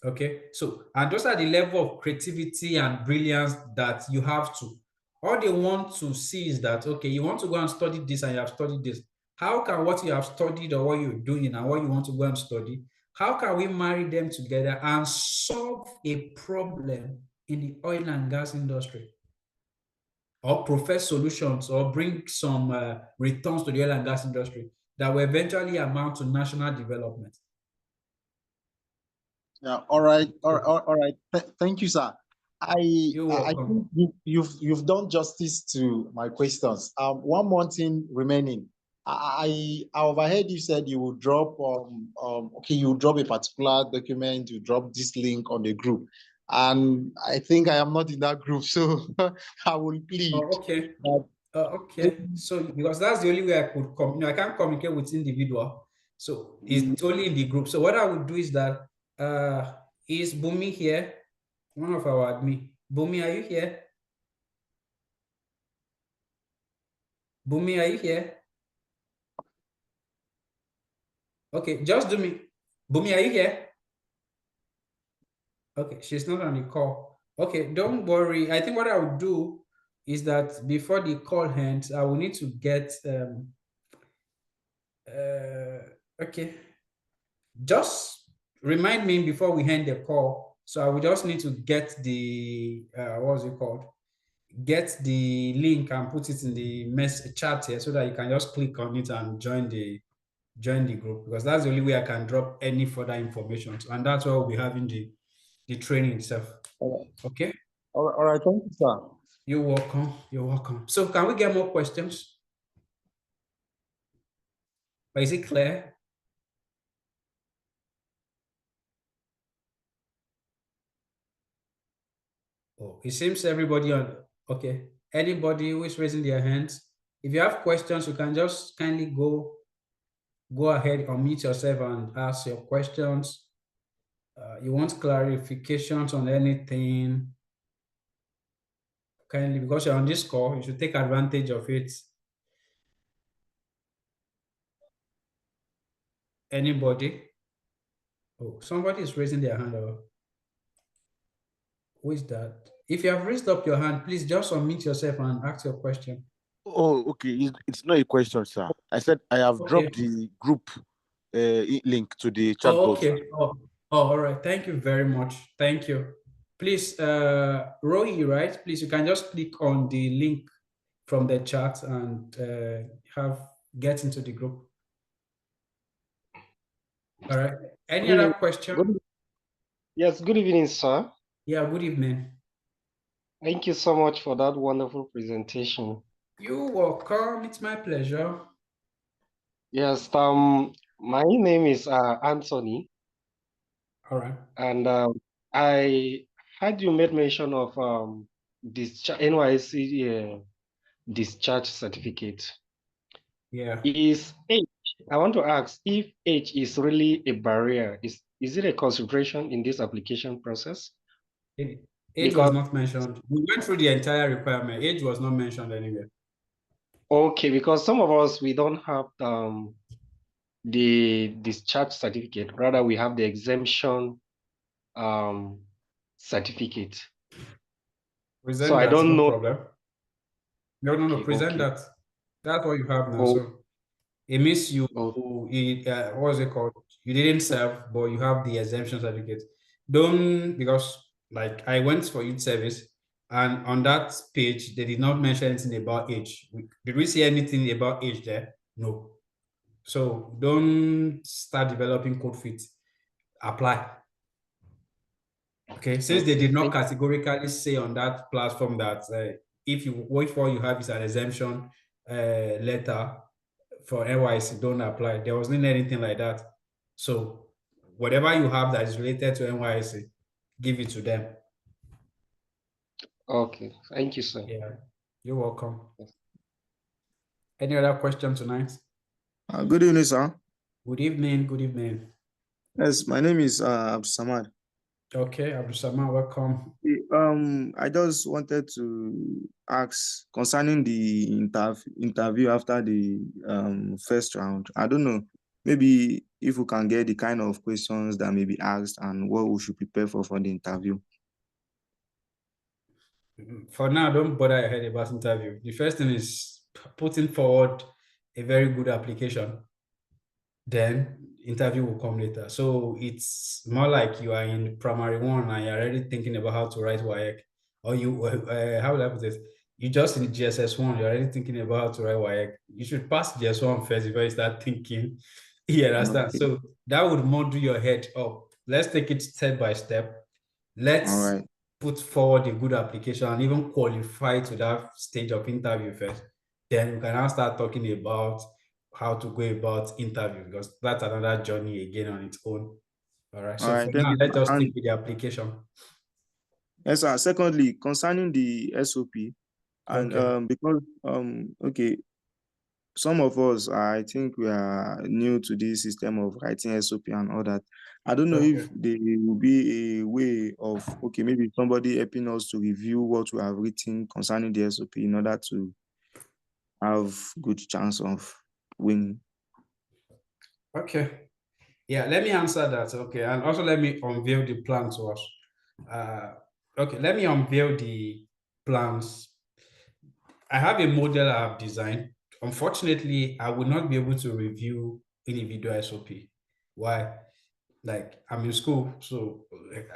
Okay, so, and those are the level of creativity and brilliance that you have to. All they want to see is that, okay, you want to go and study this and you have studied this. How can what you have studied or what you're doing and what you want to go and study, how can we marry them together and solve a problem in the oil and gas industry? Or profess solutions or bring some returns to the oil and gas industry that will eventually amount to national development. Yeah, all right. Thank you, sir. I think you've done justice to my questions. One more thing remaining. I overheard you said you will drop okay, you drop a particular document, you drop this link on the group. And I think I am not in that group, so I will plead. Oh, okay. Okay. So because that's the only way I could I can't communicate with individual. So it's only in the group. So what I would do is that is Bumi here? One of our admin. Bumi, are you here? Bumi, are you here? Okay, just do me. Bumi, are you here? Okay, she's not on the call. Okay, don't worry. I think what I would do is that before the call ends, I will need to get okay. Just remind me before we end the call. So I will just need to get the what's it called? Get the link and put it in the chat here so that you can just click on it and join the group, because that's the only way I can drop any further information. And that's why we'll be having the training itself. Okay. All right. Thank you, sir. You're welcome. You're welcome. So can we get more questions? Or is it clear? Oh, it seems everybody on. Okay. Anybody who is raising their hands, if you have questions, you can just kindly go ahead, unmute yourself and ask your questions. You want clarifications on anything, kindly, because you're on this call, you should take advantage of it. Anybody? Oh, somebody is raising their hand. Who is that? If you have raised up your hand, please just unmute yourself and ask your question. Oh, okay. It's not a question, sir. I said I have Okay. dropped the group link to the chat Oh, box. okay. Oh, all right. Thank you very much. Thank you. Please, Roy, right? Please, you can just click on the link from the chat and get into the group. All right. Any Good other evening. question? Yes, good evening, sir. Yeah, good evening. Thank you so much for that wonderful presentation. You're welcome. It's my pleasure. Yes, my name is Anthony, All right. and I heard you made mention of NYC discharge certificate. Yeah. Is age? I want to ask if age is really a barrier. Is it a consideration in this application process? Age was not mentioned. We went through the entire requirement. Age was not mentioned anywhere. Okay, because some of us we don't have the discharge certificate. Rather, we have the exemption certificate. Present So I that, don't no know. problem. No, Okay, present okay. that. That's what you have now. Oh, So it means you, oh, what is it called? You didn't serve, but you have the exemption certificate. Don't, because like I went for youth service, and on that page, they did not mention anything about age. Did we see anything about age there? No. So don't start developing code fit. Apply. Okay, since they okay. did not categorically say on that platform that if you what you have is an exemption letter for NYC, don't apply. There wasn't anything like that. So whatever you have that is related to NYC, give it to them. Okay, thank you, sir. Yeah, you're welcome. Any other question tonight? Good evening, sir. Good evening. Good evening. Yes, my name is Samad. Okay, Abdusama, welcome. I just wanted to ask concerning the interview after the first round. I don't know, maybe if we can get the kind of questions that may be asked and what we should prepare for the interview. For now, don't bother your head about interview. The first thing is putting forward a very good application. Then interview will come later. So it's more like you are in primary one and you're already thinking about how to write WAEC. Or you, how would I put this? You just in GSS one, you're already thinking about how to write WAEC. You should pass GS1 first before you start thinking. You understand? Okay. So that would model your head up. Let's take it step by step. Let's All right. put forward a good application and even qualify to that stage of interview first. Then we can now start talking about how to go about interview, because that's another journey again on its own. All right. All So right. for Thank now, you, let sir. us And stick with the application. yes, sir. Secondly, concerning the SOP, and Okay. because okay, some of us, I think we are new to this system of writing SOP and all that. I don't know Okay. if there will be a way of, okay, maybe somebody helping us to review what we have written concerning the SOP in order to have good chance of winning. Okay. Yeah, let me answer that. Okay. And also let me unveil the plan to us. Okay, let me unveil the plans. I have a model I have designed. Unfortunately, I will not be able to review individual SOP. Why? Like I'm in school, so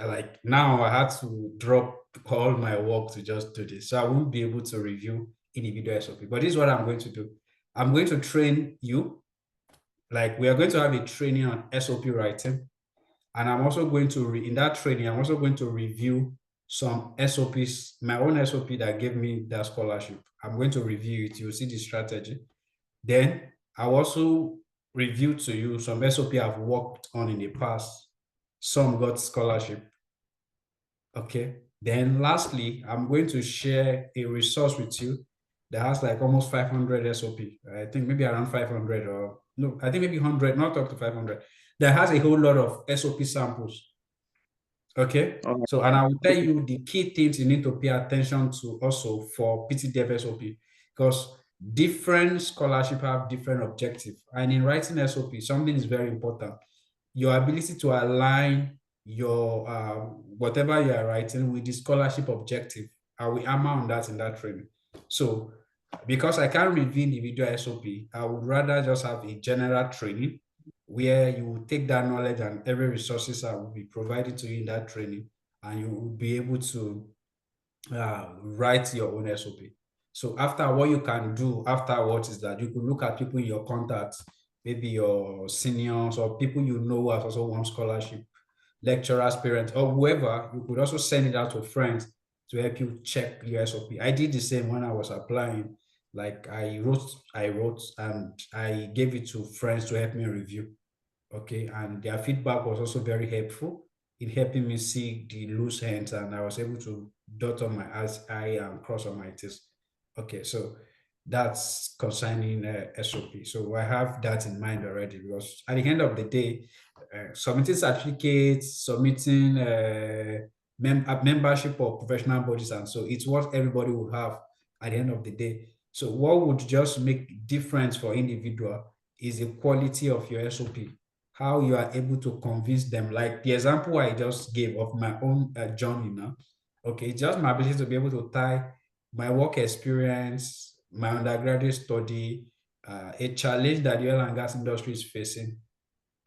like now I had to drop all my work to just do this. So I won't be able to review individual SOP. But this is what I'm going to do. I'm going to train you. Like we are going to have a training on SOP writing. And I'm also going to, in that training, I'm also going to review some SOPs, my own SOP that gave me that scholarship. I'm going to review it. You'll see the strategy. Then I'll also review to you some SOP I've worked on in the past. Some got scholarship. Okay. Then lastly, I'm going to share a resource with you that has like almost 500 SOP. I think maybe around 500 or no, I think maybe 100, not up to 500. That has a whole lot of SOP samples. Okay. All right. So, and I will tell you the key things you need to pay attention to also for PTDF SOP, because different scholarship have different objectives. And in writing SOP, something is very important. your ability to align your whatever you are writing with the scholarship objective. I will hammer on that in that training. So because I can't review individual SOP, I would rather just have a general training where you will take that knowledge and every resources I will be provided to you in that training, and you will be able to write your own SOP. So after, what you can do afterwards is that you could look at people in your contacts, maybe your seniors or people you know who have also won scholarship, lecturers, parents, or whoever. You could also send it out to friends to help you check your SOP. I did the same when I was applying. Like I wrote, and I gave it to friends to help me review. Okay, and their feedback was also very helpful in helping me see the loose ends, and I was able to dot on my I and cross on my T's. Okay, so that's concerning SOP. So I have that in mind already, because at the end of the day, submitting certificates, submitting membership of professional bodies, and so it's what everybody would have at the end of the day. So what would just make difference for individual is the quality of your SOP, how you are able to convince them. Like the example I just gave of my own journey now. Okay, just my ability to be able to tie my work experience, my undergraduate study, a challenge that the oil and gas industry is facing,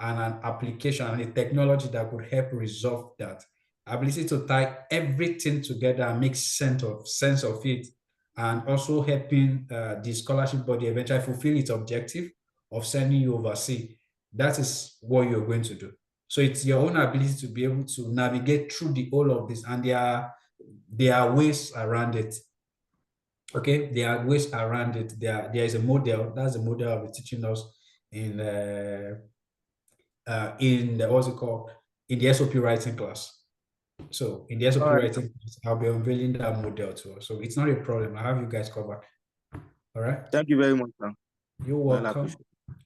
and an application and a technology that could help resolve that. Ability to tie everything together and make sense of it, and also helping the scholarship body eventually fulfill its objective of sending you overseas. That is what you're going to do. So it's your own ability to be able to navigate through the whole of this, and there are ways around it. Okay, there are ways around it. There is a model. That's the model I'll be teaching us in the what's it called, in the SOP writing class. So in the SOP writing class, I'll be unveiling that model too. So it's not a problem. I have you guys covered. All right. Thank you very much, sir. You're welcome.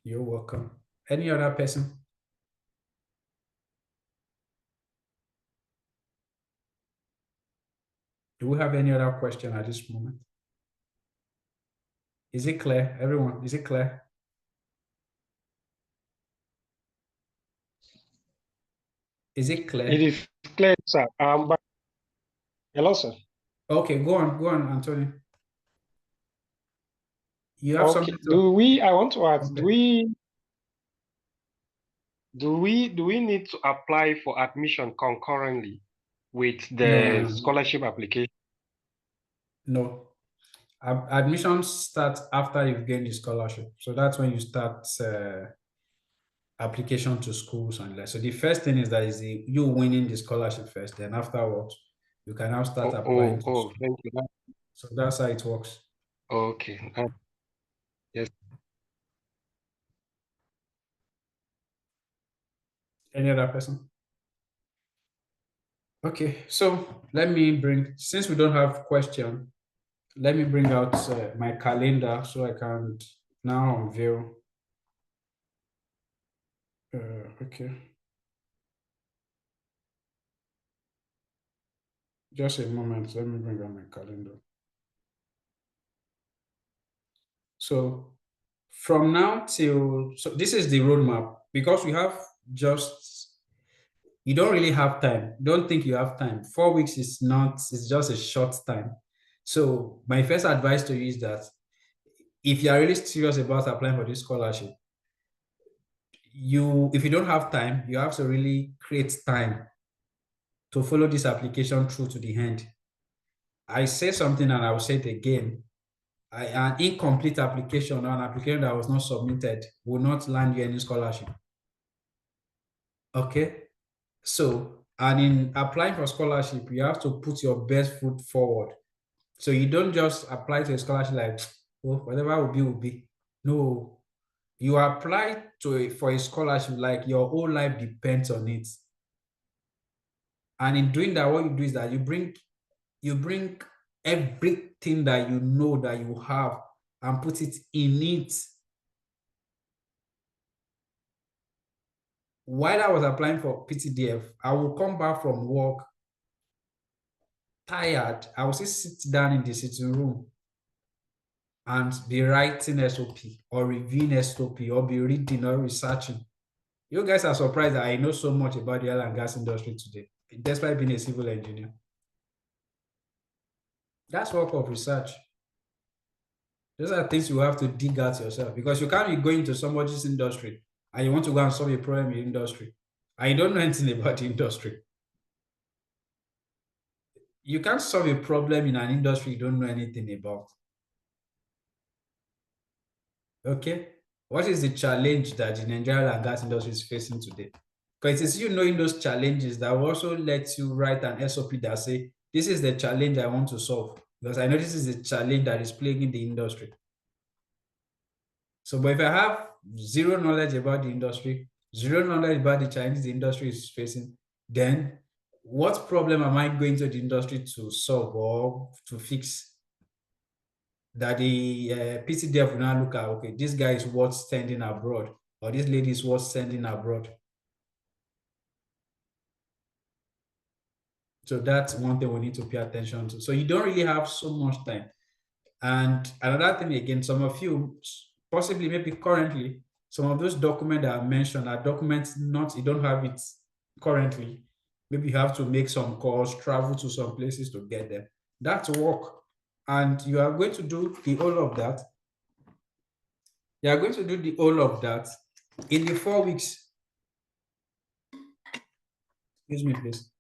You're welcome. Any other person? Do we have any other question at this moment? Is it clear, everyone? Is it clear? Is it clear? It is clear, sir. But hello, sir. Okay, go on, Anthony. You have Okay. something I want to ask, okay. do we need to apply for admission concurrently with the scholarship application? No. Admissions start after you've gained the scholarship. So that's when you start application to schools and like. So the first thing is that you winning the scholarship first. Then afterwards, you can now start applying to schools. Thank you. So that's how it works. Okay. Yes. Any other person? Okay, so since we don't have question, let me bring out my calendar so I can now unveil. Okay. Just a moment, let me bring out my calendar. So from now till, so this is the roadmap, because we have you don't really have time. Don't think you have time. 4 weeks is not, it's just a short time. So my first advice to you is that if you are really serious about applying for this scholarship, if you don't have time, you have to really create time to follow this application through to the end. I say something and I will say it again. An incomplete application or an application that was not submitted will not land you any scholarship. Okay? So, and in applying for scholarship, you have to put your best foot forward. So you don't just apply to a scholarship like, oh, whatever will be. No, you apply for a scholarship like your whole life depends on it. And in doing that, what you do is that you bring everything that you know that you have and put it in it. While I was applying for PTDF, I will come back from work tired. I will just sit down in the sitting room and be writing SOP or reviewing SOP or be reading or researching. You guys are surprised that I know so much about the oil and gas industry today, despite being a civil engineer. That's work of research. Those are things you have to dig out yourself, because you can't be going to somebody's industry and you want to go and solve a problem in the industry and you don't know anything about the industry. You can't solve a problem in an industry you don't know anything about. Okay? What is the challenge that the Nigerian oil and gas industry is facing today? Because it is you knowing those challenges that will also let you write an SOP that say, this is the challenge I want to solve, because I know this is the challenge that is plaguing the industry. So, but if I have zero knowledge about the industry, zero knowledge about the challenges the industry is facing, then what problem am I going to the industry to solve or to fix? That the PTDF will now look at, okay, this guy is worth sending abroad, or this lady is worth sending abroad. So that's one thing we need to pay attention to. So you don't really have so much time. And another thing again, some of you, possibly maybe currently, some of those documents that I mentioned are documents you don't have it currently. Maybe you have to make some calls, travel to some places to get them. That's work. And you are going to do the whole of that. You are going to do the whole of that in the 4 weeks. Excuse me, please.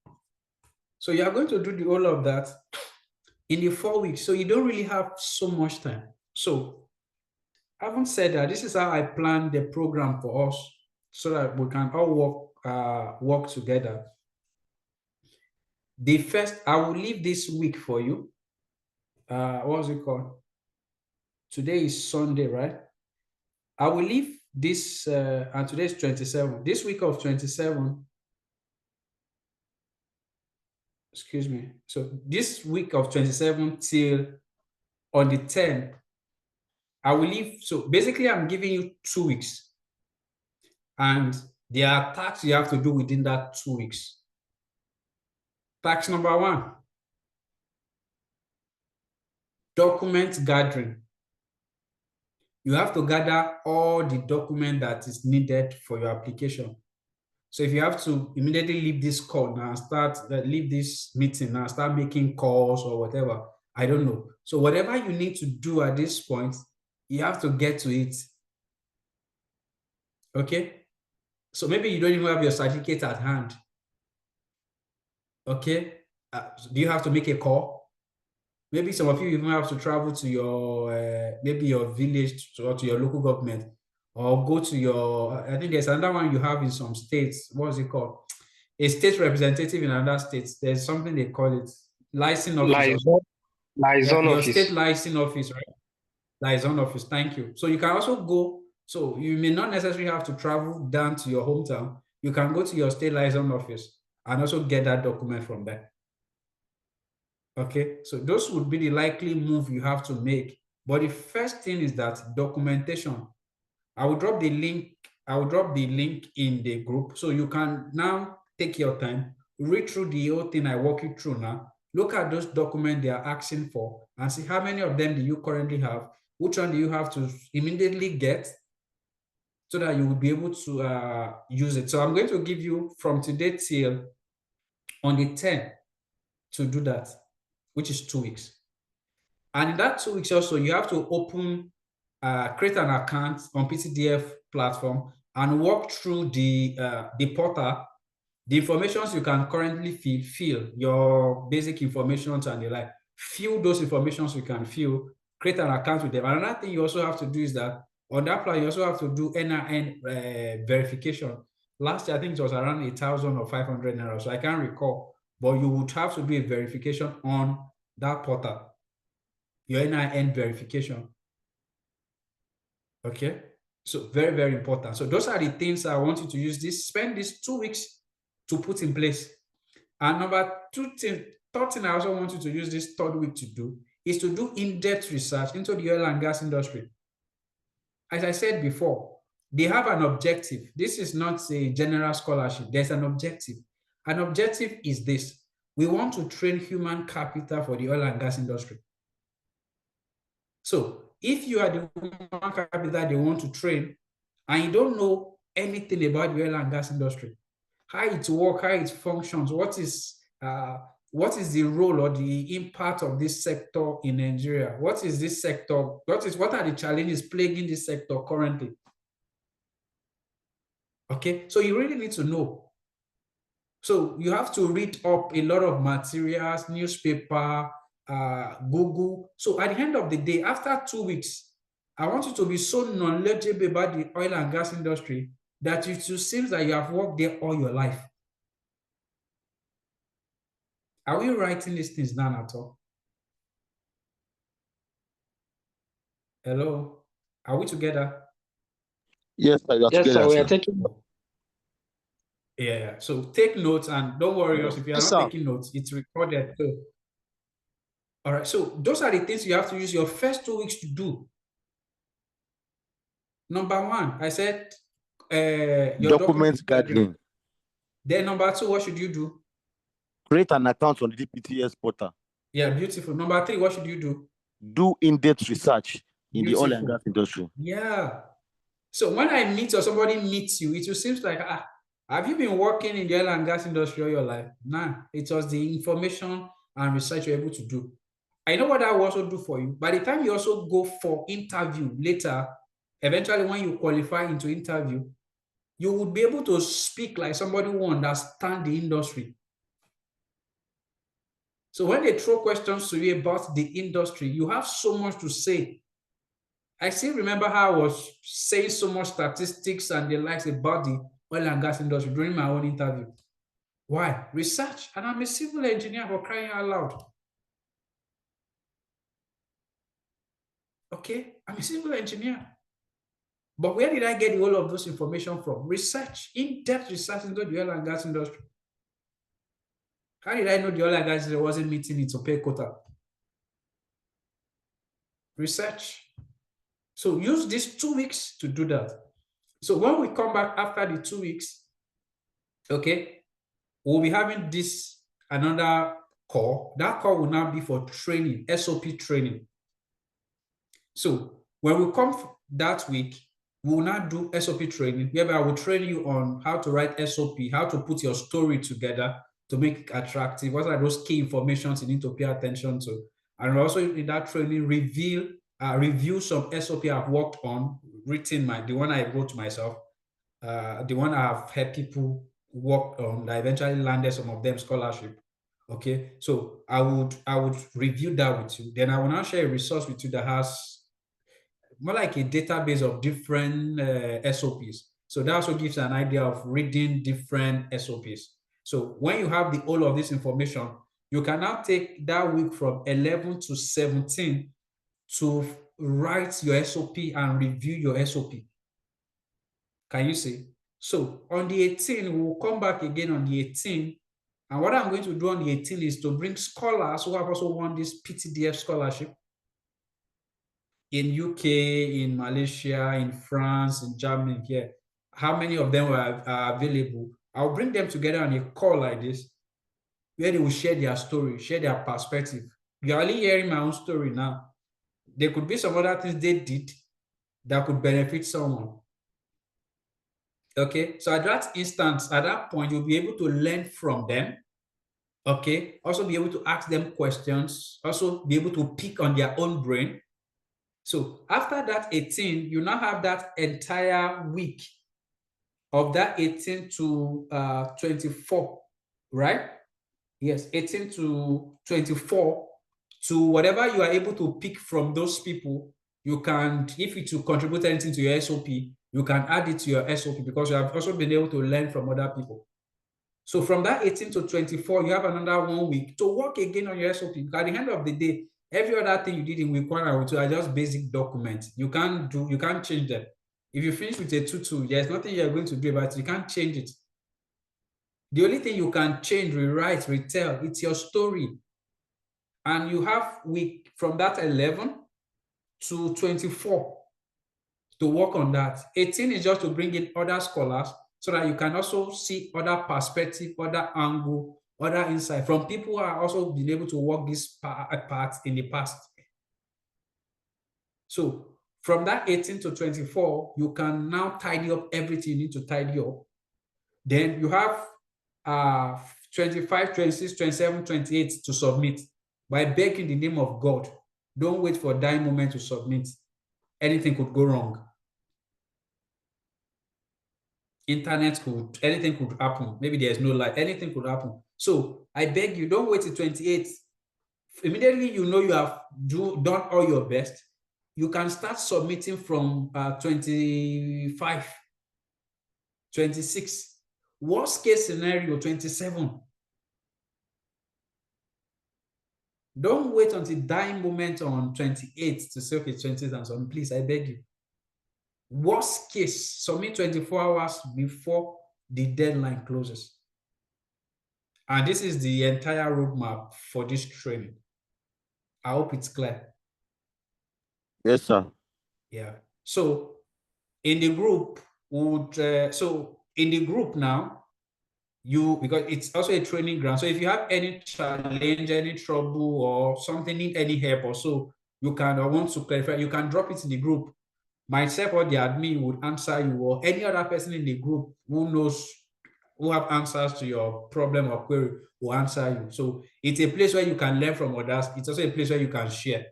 So you are going to do the whole of that in the 4 weeks. So you don't really have so much time. So having said that, this is how I plan the program for us so that we can all work together. The first, I will leave this week for you. What's it called? Today is Sunday, right? I will leave this, and today is 27. This week of 27, excuse me. So this week of 27 till on the 10th, I will leave. So basically, I'm giving you 2 weeks. And there are tasks you have to do within that 2 weeks. Task number 1, document gathering. You have to gather all the document that is needed for your application. So if you have to immediately leave this call now, leave this meeting now, start making calls or whatever, I don't know. So whatever you need to do at this point, you have to get to it. Okay? So maybe you don't even have your certificate at hand. Okay? Do you have to make a call? Maybe some of you even have to travel to your, maybe your village or to your local government, or go to your, I think there's another one you have in some states. What is it called? A state representative in another state. There's something they call it, license office. Liaison Your office. state license office, right? Liaison office, thank you. So you can also go, so you may not necessarily have to travel down to your hometown. You can go to your state liaison office and also get that document from there. Okay, so those would be the likely move you have to make. But the first thing is that documentation. I will drop the link. I will drop the link in the group, so you can now take your time, read through the whole thing I walk you through now. Look at those documents they are asking for and see how many of them do you currently have. Which one do you have to immediately get so that you will be able to use it. So I'm going to give you from today till on the 10th to do that, which is 2 weeks. And in that 2 weeks also, you have to create an account on PTDF platform and walk through the portal, the informations you can currently fill, your basic information and the like. Fill those informations you can fill, create an account with them. Another thing you also have to do is that on that plan, you also have to do NIN verification. Last year, I think it was around 1,000 or 500 naira, so I can't recall, but you would have to do a verification on that portal, your NIN verification. Okay, so very, very important. So those are the things I want you to use spend these 2 weeks to put in place. And third thing I also want you to use this 3rd week to do is to do in-depth research into the oil and gas industry. As I said before, they have an objective. This is not a general scholarship. There's an objective. An objective is this. We want to train human capital for the oil and gas industry. So if you are the human capital they want to train and you don't know anything about the oil and gas industry, how it works, how it functions, what is the role or the impact of this sector in Nigeria? What is this sector? What are the challenges plaguing this sector currently? Okay, so you really need to know. So you have to read up a lot of materials, newspaper, Google. So at the end of the day, after 2 weeks, I want you to be so knowledgeable about the oil and gas industry that it seems that you have worked there all your life. Are we writing these things down at all? Hello? Are we together? Yes, sir, we are Yes, sir, together, we are sir. taking. Yeah. So take notes and don't worry us if you are Yes, not sir. taking notes, it's recorded. So, all right. So those are the things you have to use your first 2 weeks to do. Number one, I said your Document gathering. Then number two, what should you do? Create an account on the DPTS portal. Yeah, beautiful. Number three, what should you do? Do in-depth research in the oil and Beautiful. gas industry. Yeah. So when I meet or somebody meets you, it seems like, have you been working in the oil and gas industry all your life? Nah, it was the information and research you're able to do. I know what that will also do for you. By the time you also go for interview later, eventually when you qualify into interview, you would be able to speak like somebody who understands the industry. So when they throw questions to you about the industry, you have so much to say. I still remember how I was saying so much statistics and the likes about the oil and gas industry during my own interview. Why? Research. And I'm a civil engineer, for crying out loud. Okay, I'm a civil engineer. But where did I get all of those information from? Research, in-depth research into the oil and gas industry. How did I know the oil and gas industry wasn't meeting its pay quota? Research. So use these 2 weeks to do that. So when we come back after the 2 weeks, okay, we'll be having another call. That call will now be for training, SOP training. So when we come that week, we will now do SOP training, whereby I will train you on how to write SOP, how to put your story together to make it attractive. What are those key information you need to pay attention to? And also in that training, review some SOP I've worked on, the one I wrote myself, the one I've had people work on that eventually landed some of them scholarship. Okay, so I would review that with you. Then I will now share a resource with you that has more like a database of different SOPs. So that also gives an idea of reading different SOPs. So when you have all of this information, you can now take that week from 11 to 17 to write your SOP and review your SOP. Can you see? So on the 18th, we'll come back again on the 18th. And what I'm going to do on the 18th is to bring scholars who have also won this PTDF scholarship in UK, in Malaysia, in France, in Germany here. How many of them are available? I'll bring them together on a call like this, where they will share their story, share their perspective. You're only hearing my own story now. There could be some other things they did that could benefit someone. Okay, so at that instance, at that point, you'll be able to learn from them. Okay, also be able to ask them questions, also be able to pick on their own brain. So after that 18, you now have that entire week of that 18 to 24, right? Yes, 18 to 24 to whatever you are able to pick from those people. You can, if it will contribute anything to your SOP, you can add it to your SOP because you have also been able to learn from other people. So from that 18 to 24, you have another 1 week to work again on your SOP. Because at the end of the day, every other thing you did in week 1 and week 2 are just basic documents. You can't change them. If you finish with a 2-2, there's nothing you're going to do about it. You can't change it. The only thing you can change, rewrite, retell, it's your story. And you have week from that 11 to 24 to work on that. 18 is just to bring in other scholars so that you can also see other perspective, other angle, other insight from people who are also been able to work this part in the past. So From that 18 to 24, you can now tidy up everything you need to tidy up. Then you have 25, 26, 27, 28 to submit. By begging the name of God, don't wait for dying moment to submit. Anything could go wrong. Anything could happen. Maybe there's no light, anything could happen. So I beg you, don't wait till 28. Immediately you know you have done all your best, you can start submitting from 25, 26. Worst case scenario, 27. Don't wait until dying moment on 28 to say, okay, 20 and so please, I beg you. Worst case, submit 24 hours before the deadline closes. And this is the entire roadmap for this training. I hope it's clear. Yes, sir. Yeah. So in the group, in the group now, because it's also a training ground. So if you have any challenge, any trouble, or something, need any help or so, you can, or want to clarify, you can drop it in the group. Myself or the admin would answer you, or any other person in the group who have answers to your problem or query will answer you. So it's a place where you can learn from others. It's also a place where you can share.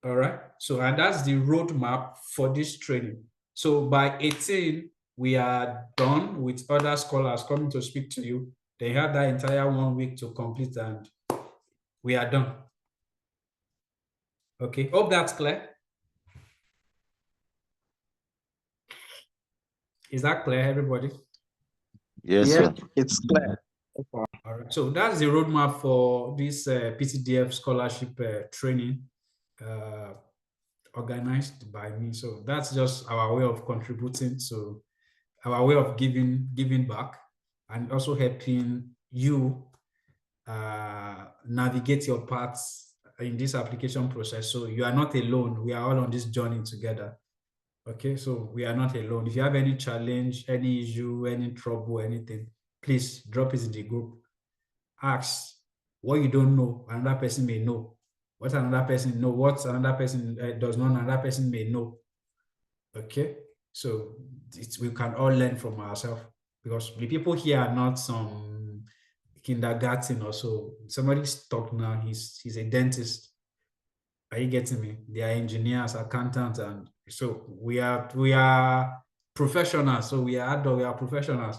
All right. So, and that's the roadmap for this training. So by 18, we are done with other scholars coming to speak to you. They have that entire 1 week to complete and we are done. Okay. Hope that's clear. Is that clear, everybody? Yes, Yeah, sir. it's clear. All right. So that's the roadmap for this PTDF scholarship training organized by me. So that's just our way of contributing to our way of giving back and also helping you navigate your paths in this application process. So you are not alone. We are all on this journey together. Okay, so we are not alone. If you have any challenge, any issue, any trouble, anything, please drop it in the group. Ask what you don't know, another person may know. What another person know, what another person does not know, another person may know. Okay, so we can all learn from ourselves because the people here are not some kindergarten or so. Somebody's talk now, he's a dentist. Are you getting me? They are engineers, accountants, and so we are professionals. So we are professionals.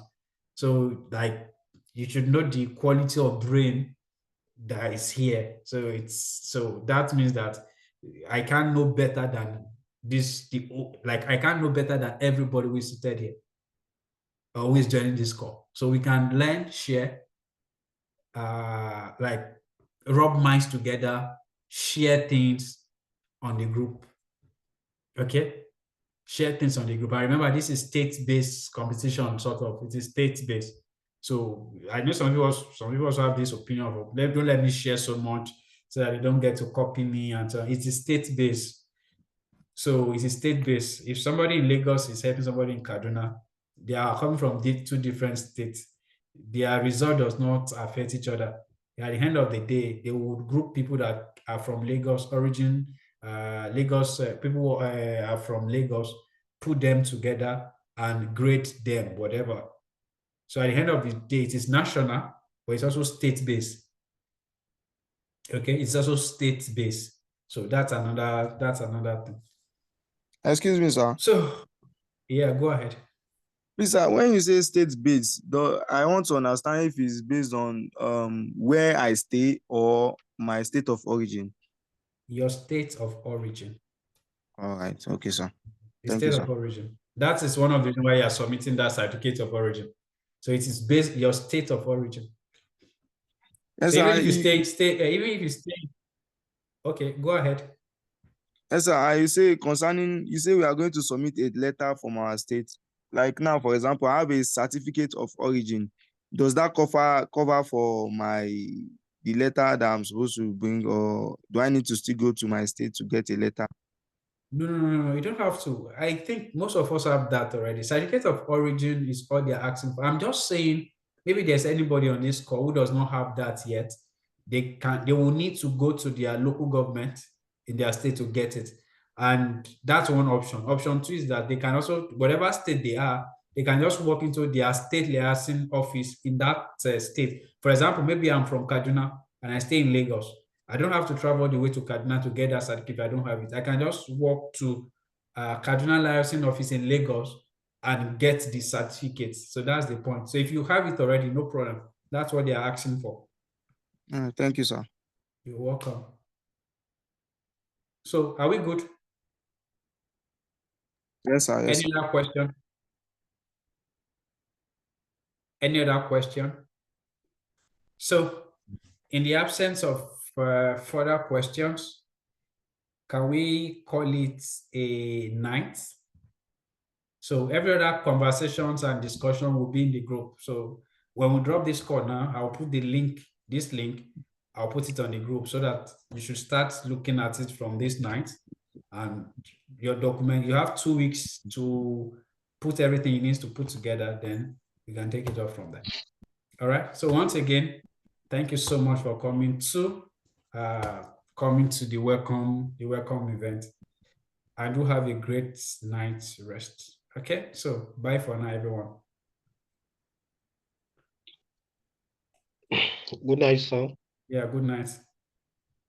So like you should know the quality of brain that is here. So that means that I can't know better than I can't know better than everybody who is seated here or who is joining this call. So we can learn, share, like rub minds together, share things on the group. Okay, share things on the group. And remember, this is state-based competition, sort of. It is state-based. So I know some people also have this opinion of don't let me share so much so that they don't get to copy me. And so it is state-based. So it is state-based. If somebody in Lagos is helping somebody in Kaduna, they are coming from two different states. Their result does not affect each other. At the end of the day, they would group people that are from Lagos origin, people who are from Lagos, put them together and grade them, whatever. So at the end of the day, it is national, but it's also state-based. Okay, it's also state-based. So that's another thing. Excuse me, sir. So yeah, go ahead. Please, sir, when you say state-based, I want to understand if it's based on where I stay or my state of origin. Your state of origin. All right. Okay, sir. The Thank state you, of sir. origin. That is one of the reasons why you are submitting that certificate of origin. So it is based your state of origin. Yes, So sir, even if you stay, okay, go ahead. yes, sir. You say we are going to submit a letter from our state. Like now, for example, I have a certificate of origin. Does that cover for the letter that I'm supposed to bring, or do I need to still go to my state to get a letter? No, you don't have to. I think most of us have that already. Certificate of origin is all they're asking for. I'm just saying, maybe there's anybody on this call who does not have that yet. They will need to go to their local government. in their state to get it. And that's one option. Option 2 is that they can also, whatever state they are, they can just walk into their state liaison office in that state. For example, maybe I'm from Kaduna and I stay in Lagos. I don't have to travel the way to Kaduna to get that certificate if I don't have it. I can just walk to Kaduna liaison office in Lagos and get the certificate. So that's the point. So if you have it already, no problem. That's what they are asking for. Thank you, sir. You're welcome. So are we good? Yes, sir. Yes, Any other question? Any other question? So in the absence of further questions, can we call it a night? So every other conversations and discussion will be in the group. So when we drop this call now, I'll put the link, this link, I'll put it on the group so that you should start looking at it from this night. And your document, you have 2 weeks to put everything you need to put together, then you can take it off from there. All right. So once again, thank you so much for coming to the welcome event. I do have a great night's rest. Okay, so bye for now, everyone. Good night, sir. Yeah, good night.